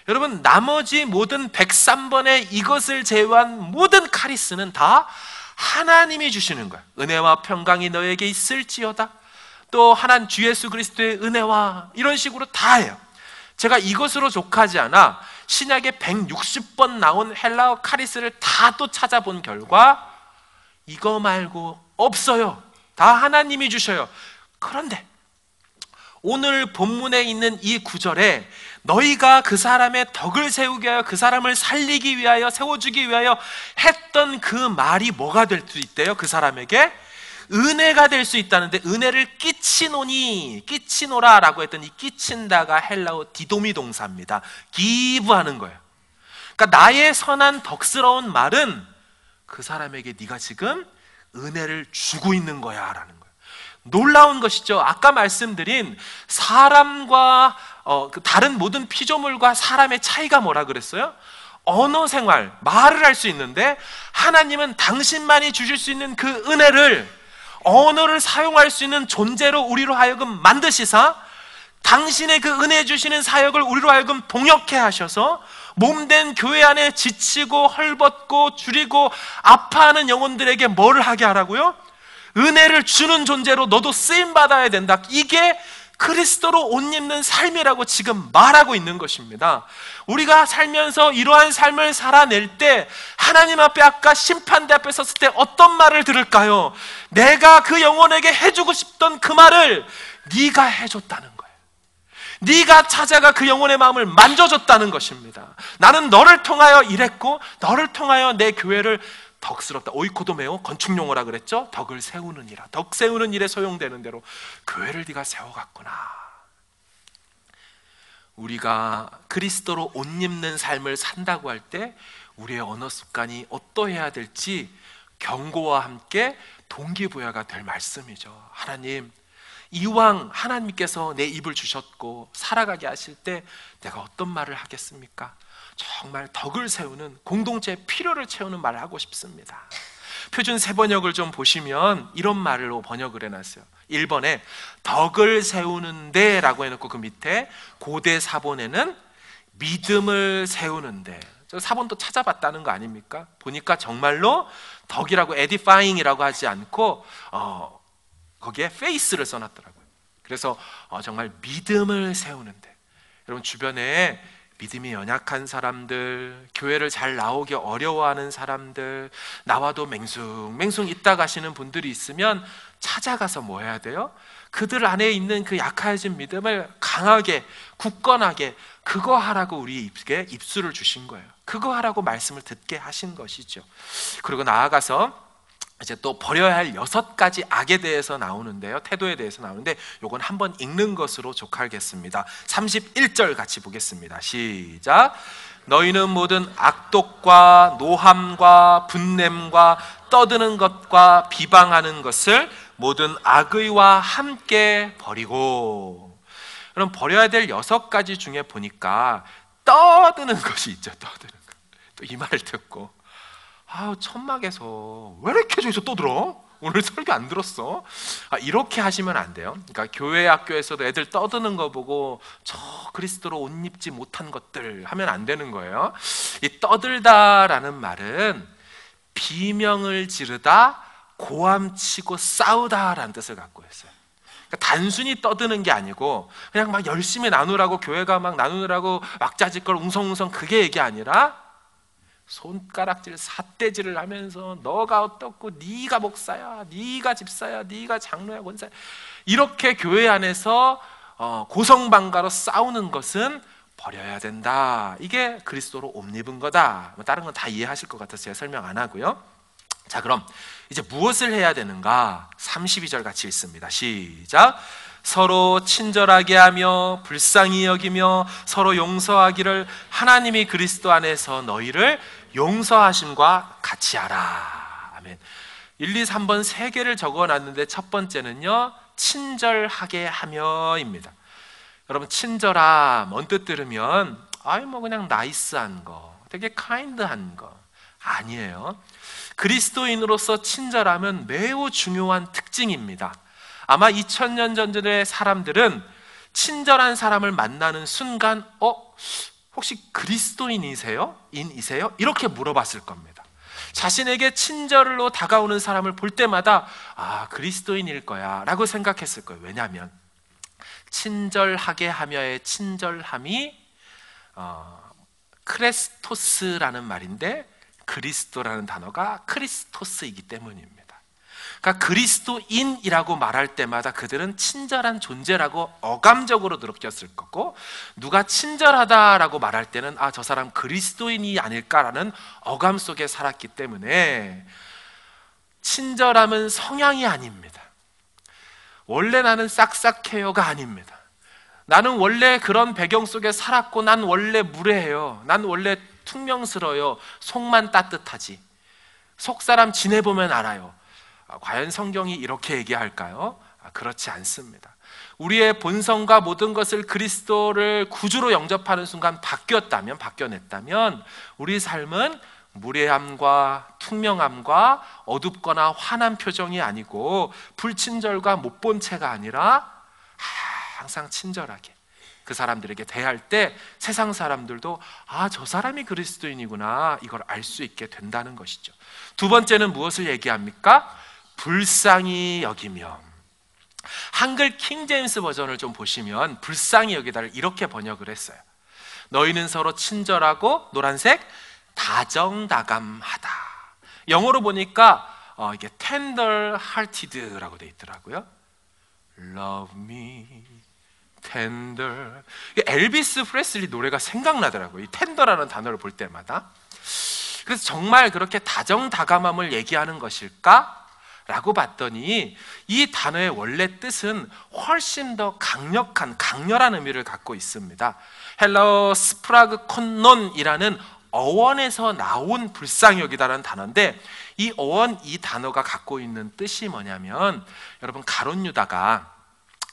여러분, 나머지 모든 103번의 이것을 제외한 모든 카리스는 다 하나님이 주시는 거예요. 은혜와 평강이 너에게 있을지어다. 또 하나님 주 예수 그리스도의 은혜와, 이런 식으로 다 해요. 제가 이것으로 족하지 않아 신약에 160번 나온 헬라어 카리스를 다 또 찾아본 결과 이거 말고 없어요. 다 하나님이 주셔요. 그런데 오늘 본문에 있는 이 구절에 너희가 그 사람의 덕을 세우기 위하여, 그 사람을 살리기 위하여, 세워주기 위하여 했던 그 말이 뭐가 될 수 있대요? 그 사람에게 은혜가 될 수 있다는데, 은혜를 끼치노라 라고 했던 이 끼친다가 헬라어 디도미 동사입니다. 기브하는 거예요. 그러니까 나의 선한 덕스러운 말은 그 사람에게 네가 지금 은혜를 주고 있는 거야 라는 거예요. 놀라운 것이죠. 아까 말씀드린 사람과 다른 모든 피조물과 사람의 차이가 뭐라 그랬어요? 언어 생활, 말을 할 수 있는데 하나님은 당신만이 주실 수 있는 그 은혜를 언어를 사용할 수 있는 존재로 우리로 하여금 만드시사 당신의 그 은혜 주시는 사역을 우리로 하여금 동역해 하셔서 몸된 교회 안에 지치고 헐벗고 줄이고 아파하는 영혼들에게 뭐를 하게 하라고요? 은혜를 주는 존재로 너도 쓰임받아야 된다. 이게 그리스도로 옷 입는 삶이라고 지금 말하고 있는 것입니다. 우리가 살면서 이러한 삶을 살아낼 때 하나님 앞에 아까 심판대 앞에 섰을 때 어떤 말을 들을까요? 내가 그 영혼에게 해주고 싶던 그 말을 네가 해줬다는 거예요. 네가 찾아가 그 영혼의 마음을 만져줬다는 것입니다. 나는 너를 통하여 일했고 너를 통하여 내 교회를 덕스럽다. 오이코도메오 건축용어라 그랬죠? 덕을 세우는 일아. 덕 세우는 일에 소용되는 대로 교회를 네가 세워갔구나. 우리가 그리스도로 옷 입는 삶을 산다고 할 때 우리의 언어 습관이 어떠해야 될지 경고와 함께 동기부여가 될 말씀이죠. 하나님, 이왕 하나님께서 내 입을 주셨고 살아가게 하실 때 내가 어떤 말을 하겠습니까? 정말 덕을 세우는 공동체의 필요를 채우는 말을 하고 싶습니다. 표준 세번역을 좀 보시면 이런 말로 번역을 해놨어요. 1번에 덕을 세우는데 라고 해놓고 그 밑에 고대 사본에는 믿음을 세우는데, 저 사본도 찾아봤다는 거 아닙니까? 보니까 정말로 덕이라고 edifying이라고 하지 않고 거기에 faith를 써놨더라고요. 그래서 정말 믿음을 세우는데, 여러분 주변에 믿음이 연약한 사람들, 교회를 잘 나오기 어려워하는 사람들, 나와도 맹숭맹숭 있다 가시는 분들이 있으면 찾아가서 뭐 해야 돼요? 그들 안에 있는 그 약해진 믿음을 강하게, 굳건하게 그거 하라고 우리에게 입술을 주신 거예요. 그거 하라고 말씀을 듣게 하신 것이죠. 그리고 나아가서 이제 또 버려야 할 6가지 악에 대해서 나오는데요, 태도에 대해서 나오는데 요건 한번 읽는 것으로 족하겠습니다. 31절 같이 보겠습니다. 시작. 너희는 모든 악독과 노함과 분냄과 떠드는 것과 비방하는 것을 모든 악의와 함께 버리고. 그럼 버려야 될 6가지 중에 보니까 떠드는 것이 있죠. 떠드는 것. 또 이 말을 듣고 천막에서 왜 이렇게 저기서 떠들어? 오늘 설교 안 들었어? 이렇게 하시면 안 돼요. 그러니까 교회 학교에서도 애들 떠드는 거 보고 저 그리스도로 옷 입지 못한 것들 하면 안 되는 거예요. 이 떠들다라는 말은 비명을 지르다, 고함치고 싸우다라는 뜻을 갖고 있어요. 그러니까 단순히 떠드는 게 아니고 그냥 막 열심히 나누라고, 교회가 막 나누느라고 왁자지껄 웅성웅성 그게 얘기 아니라 손가락질, 삿대질을 하면서 너가 어떻고, 네가 목사야, 네가 집사야, 네가 장로야, 권사야, 이렇게 교회 안에서 고성방가로 싸우는 것은 버려야 된다. 이게 그리스도로 옷 입은 거다. 다른 건 다 이해하실 것 같아서 제가 설명 안 하고요. 자, 그럼 이제 무엇을 해야 되는가? 32절 같이 읽습니다. 시작. 서로 친절하게 하며 불쌍히 여기며 서로 용서하기를 하나님이 그리스도 안에서 너희를 용서하심과 같이 하라. 아멘. 1, 2, 3번 3개를 적어놨는데 첫 번째는요, 친절하게 하며입니다. 여러분, 친절함 언뜻 들으면 뭐 그냥 나이스한 거, 되게 카인드한 거 아니에요. 그리스도인으로서 친절함은 매우 중요한 특징입니다. 아마 2000년 전의 사람들은 친절한 사람을 만나는 순간 혹시 그리스도인이세요? 인이세요? 이렇게 물어봤을 겁니다. 자신에게 친절로 다가오는 사람을 볼 때마다 그리스도인일 거야 라고 생각했을 거예요. 왜냐하면 친절하게 하며의 친절함이 크레스토스라는 말인데 그리스도라는 단어가 크리스토스이기 때문입니다. 그러니까 그리스도인이라고 말할 때마다 그들은 친절한 존재라고 어감적으로 느꼈을 거고, 누가 친절하다라고 말할 때는 저 사람 그리스도인이 아닐까라는 어감 속에 살았기 때문에 친절함은 성향이 아닙니다. 원래 나는 싹싹해요가 아닙니다. 나는 원래 그런 배경 속에 살았고 난 원래 무례해요. 난 원래 퉁명스러워요. 속만 따뜻하지. 속사람 지내보면 알아요. 과연 성경이 이렇게 얘기할까요? 그렇지 않습니다. 우리의 본성과 모든 것을 그리스도를 구주로 영접하는 순간 바뀌어냈다면 우리 삶은 무례함과 퉁명함과 어둡거나 화난 표정이 아니고 불친절과 못 본 채가 아니라 항상 친절하게 그 사람들에게 대할 때 세상 사람들도 저 사람이 그리스도인이구나, 이걸 알 수 있게 된다는 것이죠. 두 번째는 무엇을 얘기합니까? 불쌍히 여기며. 한글 킹제임스 버전을 좀 보시면 불쌍히 여기다를 이렇게 번역을 했어요. 너희는 서로 친절하고 노란색 다정다감하다. 영어로 보니까 이게 tender hearted라고 돼 있더라고요. Love me tender. 엘비스 프레슬리 노래가 생각나더라고요. 이 tender라는 단어를 볼 때마다. 그래서 정말 그렇게 다정다감함을 얘기하는 것일까? 라고 봤더니 이 단어의 원래 뜻은 훨씬 더 강렬한 의미를 갖고 있습니다. 헬라어 스프라그콘논이라는 어원에서 나온 불쌍히 여기다라는 단어인데, 이 어원, 이 단어가 갖고 있는 뜻이 뭐냐면, 여러분 가룟 유다가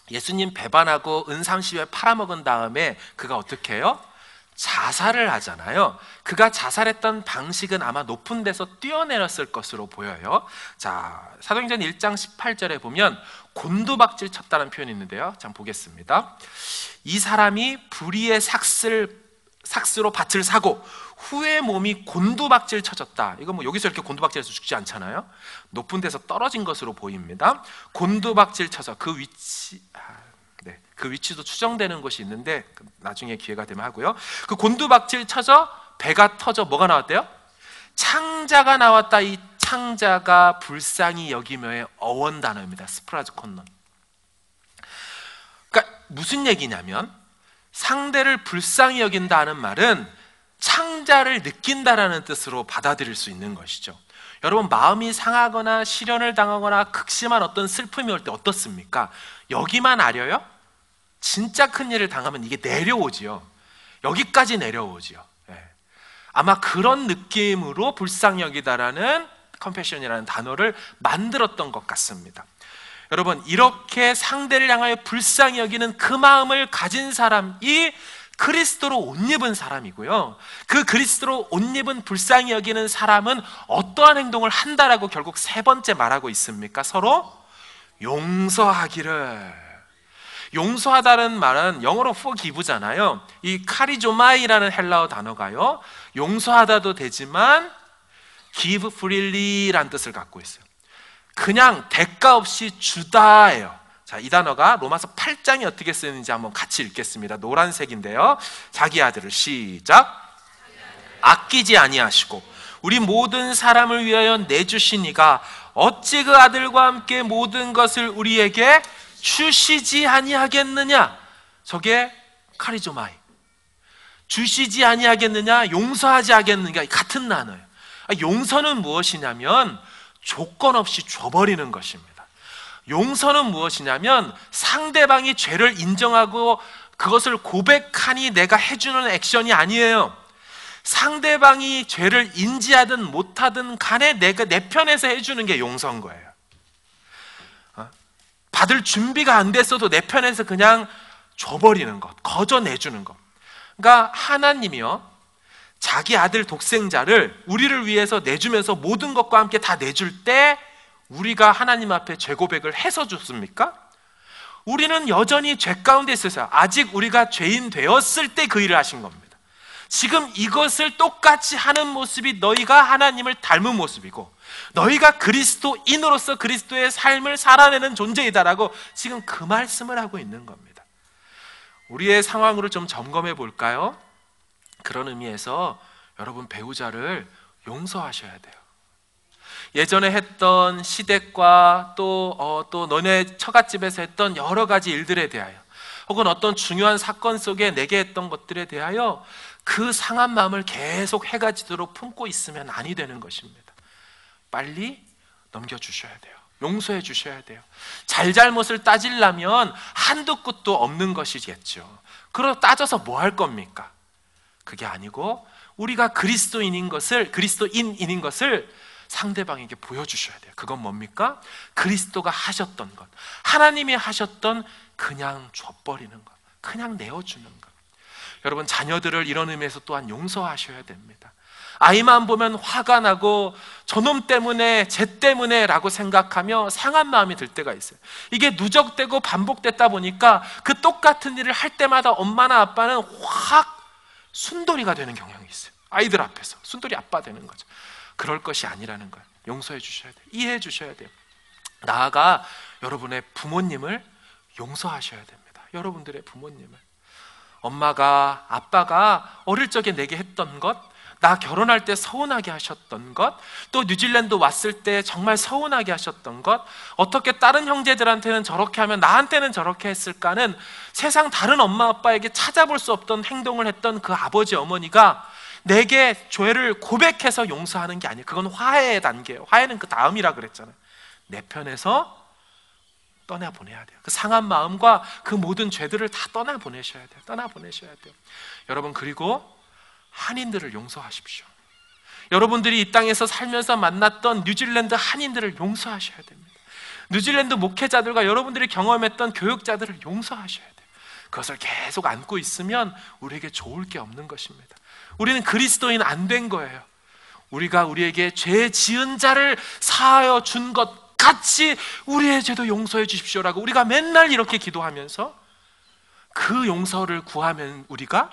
예수님 배반하고 은 30에 팔아먹은 다음에 그가 어떻게 해요? 자살을 하잖아요. 그가 자살했던 방식은 아마 높은 데서 뛰어내렸을 것으로 보여요. 자, 사도행전 1장 18절에 보면 곤두박질 쳤다는 표현이 있는데요. 자, 보겠습니다. 이 사람이 불의의 삭스로 밭을 사고 후에 몸이 곤두박질 쳐졌다. 이거 뭐 여기서 이렇게 곤두박질해서 죽지 않잖아요. 높은 데서 떨어진 것으로 보입니다. 곤두박질 쳐서 그 위치도 추정되는 것이 있는데 나중에 기회가 되면 하고요. 그 곤두박질 쳐져 배가 터져 뭐가 나왔대요? 창자가 나왔다. 이 창자가 불쌍히 여기며의 어원 단어입니다. 스프라즈콘논. 그러니까 무슨 얘기냐면, 상대를 불쌍히 여긴다는 말은 창자를 느낀다라는 뜻으로 받아들일 수 있는 것이죠. 여러분, 마음이 상하거나 시련을 당하거나 극심한 어떤 슬픔이 올 때 어떻습니까? 여기만 아려요? 진짜 큰 일을 당하면 이게 내려오지요. 여기까지 내려오지요. 아마 그런 느낌으로 불쌍히 여기다라는 컴패션이라는 단어를 만들었던 것 같습니다. 여러분, 이렇게 상대를 향하여 불쌍히 여기는 그 마음을 가진 사람이 그리스도로 옷 입은 사람이고요. 그 그리스도로 옷 입은 불쌍히 여기는 사람은 어떠한 행동을 한다라고 결국 세 번째 말하고 있습니까? 서로 용서하기를. 용서하다는 말은 영어로 forgive잖아요. 이 카리조마이라는 헬라어 단어가요, 용서하다도 되지만 give freely라는 뜻을 갖고 있어요. 그냥 대가 없이 주다예요. 자, 이 단어가 로마서 8장이 어떻게 쓰는지 한번 같이 읽겠습니다. 노란색인데요. 자기 아들을 시작. 아끼지 아니하시고 우리 모든 사람을 위하여 내주신 이가 어찌 그 아들과 함께 모든 것을 우리에게 주시지 아니하겠느냐. 저게 카리조마이. 주시지 아니하겠느냐, 용서하지 않겠느냐, 같은 단어예요. 용서는 무엇이냐면 조건 없이 줘버리는 것입니다. 용서는 무엇이냐면 상대방이 죄를 인정하고 그것을 고백하니 내가 해주는 액션이 아니에요. 상대방이 죄를 인지하든 못하든 간에 내가 내 편에서 해주는 게 용서인 거예요. 받을 준비가 안 됐어도 내 편에서 그냥 줘버리는 것, 거저 내주는 것. 그러니까 하나님이요, 자기 아들 독생자를 우리를 위해서 내주면서 모든 것과 함께 다 내줄 때 우리가 하나님 앞에 죄 고백을 해서 줬습니까? 우리는 여전히 죄 가운데 있어서 아직 우리가 죄인 되었을 때 그 일을 하신 겁니다. 지금 이것을 똑같이 하는 모습이 너희가 하나님을 닮은 모습이고 너희가 그리스도인으로서 그리스도의 삶을 살아내는 존재이다라고 지금 그 말씀을 하고 있는 겁니다. 우리의 상황으로 좀 점검해 볼까요? 그런 의미에서 여러분, 배우자를 용서하셔야 돼요. 예전에 했던 시댁과 또 너네 처갓집에서 했던 여러 가지 일들에 대하여, 혹은 어떤 중요한 사건 속에 내게 했던 것들에 대하여 그 상한 마음을 계속 해가지도록 품고 있으면 아니 되는 것입니다. 빨리 넘겨주셔야 돼요. 용서해 주셔야 돼요. 잘잘못을 따지려면 한두 끝도 없는 것이겠죠. 그러고 따져서 뭐 할 겁니까? 그게 아니고 우리가 그리스도인인 것을 상대방에게 보여주셔야 돼요. 그건 뭡니까? 그리스도가 하셨던 것, 하나님이 하셨던 그냥 줘버리는 것, 그냥 내어주는 것. 여러분, 자녀들을 이런 의미에서 또한 용서하셔야 됩니다. 아이만 보면 화가 나고 저놈 때문에, 쟤 때문에 라고 생각하며 상한 마음이 들 때가 있어요. 이게 누적되고 반복됐다 보니까 그 똑같은 일을 할 때마다 엄마나 아빠는 확 순돌이가 되는 경향이 있어요. 아이들 앞에서 순돌이 아빠 되는 거죠. 그럴 것이 아니라는 거예요. 용서해 주셔야 돼요. 이해해 주셔야 돼요. 나아가 여러분의 부모님을 용서하셔야 됩니다. 여러분들의 부모님을. 엄마가, 아빠가 어릴 적에 내게 했던 것, 나 결혼할 때 서운하게 하셨던 것, 또 뉴질랜드 왔을 때 정말 서운하게 하셨던 것, 어떻게 다른 형제들한테는 저렇게 하면 나한테는 저렇게 했을까는 세상 다른 엄마 아빠에게 찾아볼 수 없던 행동을 했던 그 아버지 어머니가 내게 죄를 고백해서 용서하는 게 아니에요. 그건 화해의 단계예요. 화해는 그 다음이라 그랬잖아요. 내 편에서 떠나보내야 돼요. 그 상한 마음과 그 모든 죄들을 다 떠나보내셔야 돼요. 떠나보내셔야 돼요. 여러분, 그리고 한인들을 용서하십시오. 여러분들이 이 땅에서 살면서 만났던 뉴질랜드 한인들을 용서하셔야 됩니다. 뉴질랜드 목회자들과 여러분들이 경험했던 교육자들을 용서하셔야 돼요. 그것을 계속 안고 있으면 우리에게 좋을 게 없는 것입니다. 우리는 그리스도인 안 된 거예요. 우리가 우리에게 죄 지은 자를 사하여 준 것 같이 우리의 죄도 용서해 주십시오라고 우리가 맨날 이렇게 기도하면서 그 용서를 구하면, 우리가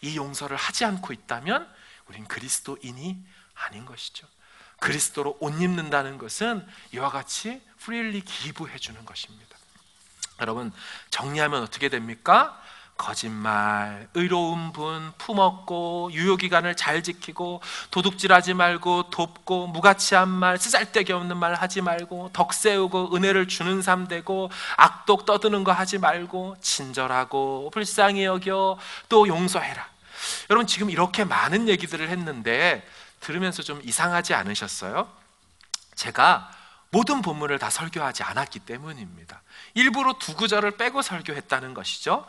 이 용서를 하지 않고 있다면 우린 그리스도인이 아닌 것이죠. 그리스도로 옷 입는다는 것은 이와 같이 프리리 기부해 주는 것입니다. 여러분, 정리하면 어떻게 됩니까? 거짓말, 의로운 분, 품었고, 유효기간을 잘 지키고, 도둑질하지 말고, 돕고, 무가치한 말, 쓰잘데기 없는 말 하지 말고, 덕 세우고, 은혜를 주는 삶 되고, 악독 떠드는 거 하지 말고, 친절하고, 불쌍히 여겨, 또 용서해라. 여러분, 지금 이렇게 많은 얘기들을 했는데 들으면서 좀 이상하지 않으셨어요? 제가 모든 본문을 다 설교하지 않았기 때문입니다. 일부러 두 구절을 빼고 설교했다는 것이죠.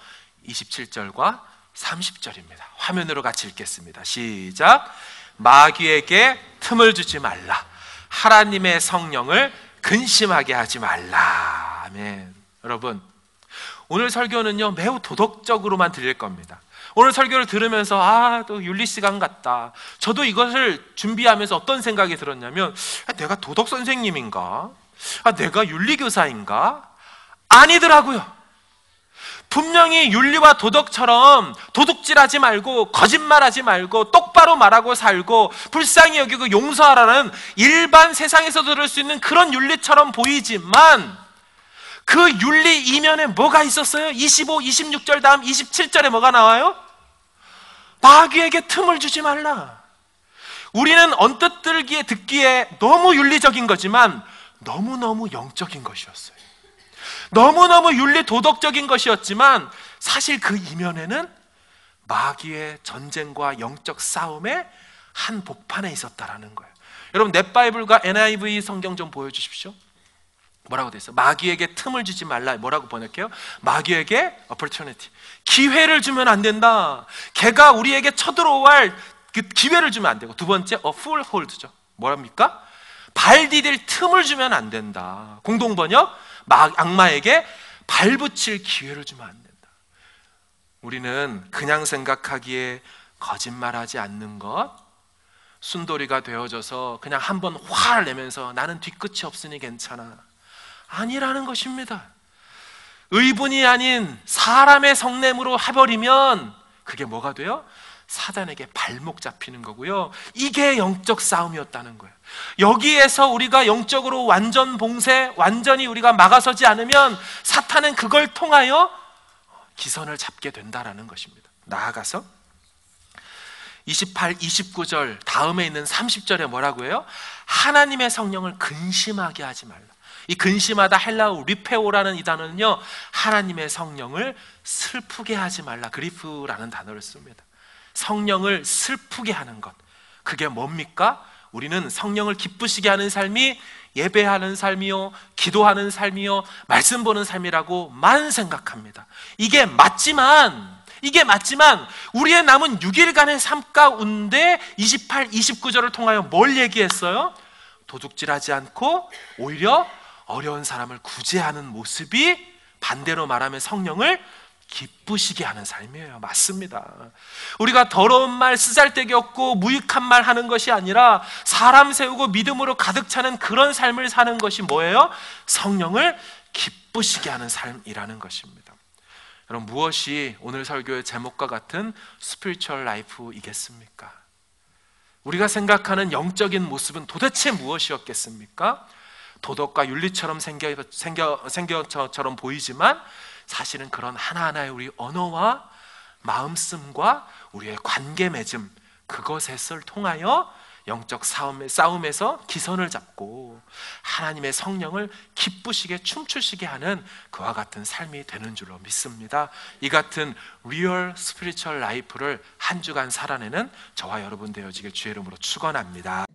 27절과 30절입니다. 화면으로 같이 읽겠습니다. 시작. 마귀에게 틈을 주지 말라. 하나님의 성령을 근심하게 하지 말라. 아멘. 여러분, 오늘 설교는요 매우 도덕적으로만 들릴 겁니다. 오늘 설교를 들으면서 또 윤리 시간 같다. 저도 이것을 준비하면서 어떤 생각이 들었냐면, 내가 도덕 선생님인가? 내가 윤리 교사인가? 아니더라고요. 분명히 윤리와 도덕처럼 도둑질하지 말고, 거짓말하지 말고, 똑바로 말하고 살고, 불쌍히 여기고 용서하라는 일반 세상에서 들을 수 있는 그런 윤리처럼 보이지만, 그 윤리 이면에 뭐가 있었어요? 25, 26절 다음 27절에 뭐가 나와요? 마귀에게 틈을 주지 말라. 우리는 언뜻 듣기에 너무 윤리적인 거지만 너무너무 영적인 것이었어요. 너무너무 윤리 도덕적인 것이었지만 사실 그 이면에는 마귀의 전쟁과 영적 싸움의 한 복판에 있었다라는 거예요. 여러분, 넷바이블과 NIV 성경 좀 보여주십시오. 뭐라고 돼 있어? 마귀에게 틈을 주지 말라. 뭐라고 번역해요? 마귀에게 opportunity, 기회를 주면 안 된다. 걔가 우리에게 쳐들어올 그 기회를 주면 안 되고, 두 번째 a foothold죠. 뭐랍니까? 발 디딜 틈을 주면 안 된다. 공동번역, 악마에게 발붙일 기회를 주면 안 된다. 우리는 그냥 생각하기에 거짓말하지 않는 것, 순돌이가 되어져서 그냥 한번 화를 내면서 나는 뒤끝이 없으니 괜찮아, 아니라는 것입니다. 의분이 아닌 사람의 성냄으로 해버리면 그게 뭐가 돼요? 사단에게 발목 잡히는 거고요. 이게 영적 싸움이었다는 거예요. 여기에서 우리가 영적으로 완전 봉쇄, 완전히 우리가 막아서지 않으면 사탄은 그걸 통하여 기선을 잡게 된다라는 것입니다. 나아가서 28, 29절 다음에 있는 30절에 뭐라고 해요? 하나님의 성령을 근심하게 하지 말라. 이 근심하다, 헬라어 리페오라는 이 단어는요, 하나님의 성령을 슬프게 하지 말라, 그리프라는 단어를 씁니다. 성령을 슬프게 하는 것, 그게 뭡니까? 우리는 성령을 기쁘시게 하는 삶이 예배하는 삶이요, 기도하는 삶이요, 말씀 보는 삶이라고만 생각합니다. 이게 맞지만 우리의 남은 6일간의 삶 가운데 28, 29절을 통하여 뭘 얘기했어요? 도둑질하지 않고 오히려 어려운 사람을 구제하는 모습이, 반대로 말하면 성령을 기쁘시게 하는 삶이에요. 맞습니다. 우리가 더러운 말, 쓰잘데기 없고 무익한 말 하는 것이 아니라 사람 세우고 믿음으로 가득 차는 그런 삶을 사는 것이 뭐예요? 성령을 기쁘시게 하는 삶이라는 것입니다. 여러분, 무엇이 오늘 설교의 제목과 같은 스피리추얼 라이프이겠습니까? 우리가 생각하는 영적인 모습은 도대체 무엇이었겠습니까? 도덕과 윤리처럼 생겨처럼 보이지만 사실은 그런 하나하나의 우리 언어와 마음씀과 우리의 관계 맺음, 그것을 통하여 영적 싸움에서 기선을 잡고 하나님의 성령을 기쁘시게 춤추시게 하는 그와 같은 삶이 되는 줄로 믿습니다. 이 같은 리얼 스피리추얼 라이프를 한 주간 살아내는 저와 여러분 되어지길 주의 이름으로 축원합니다.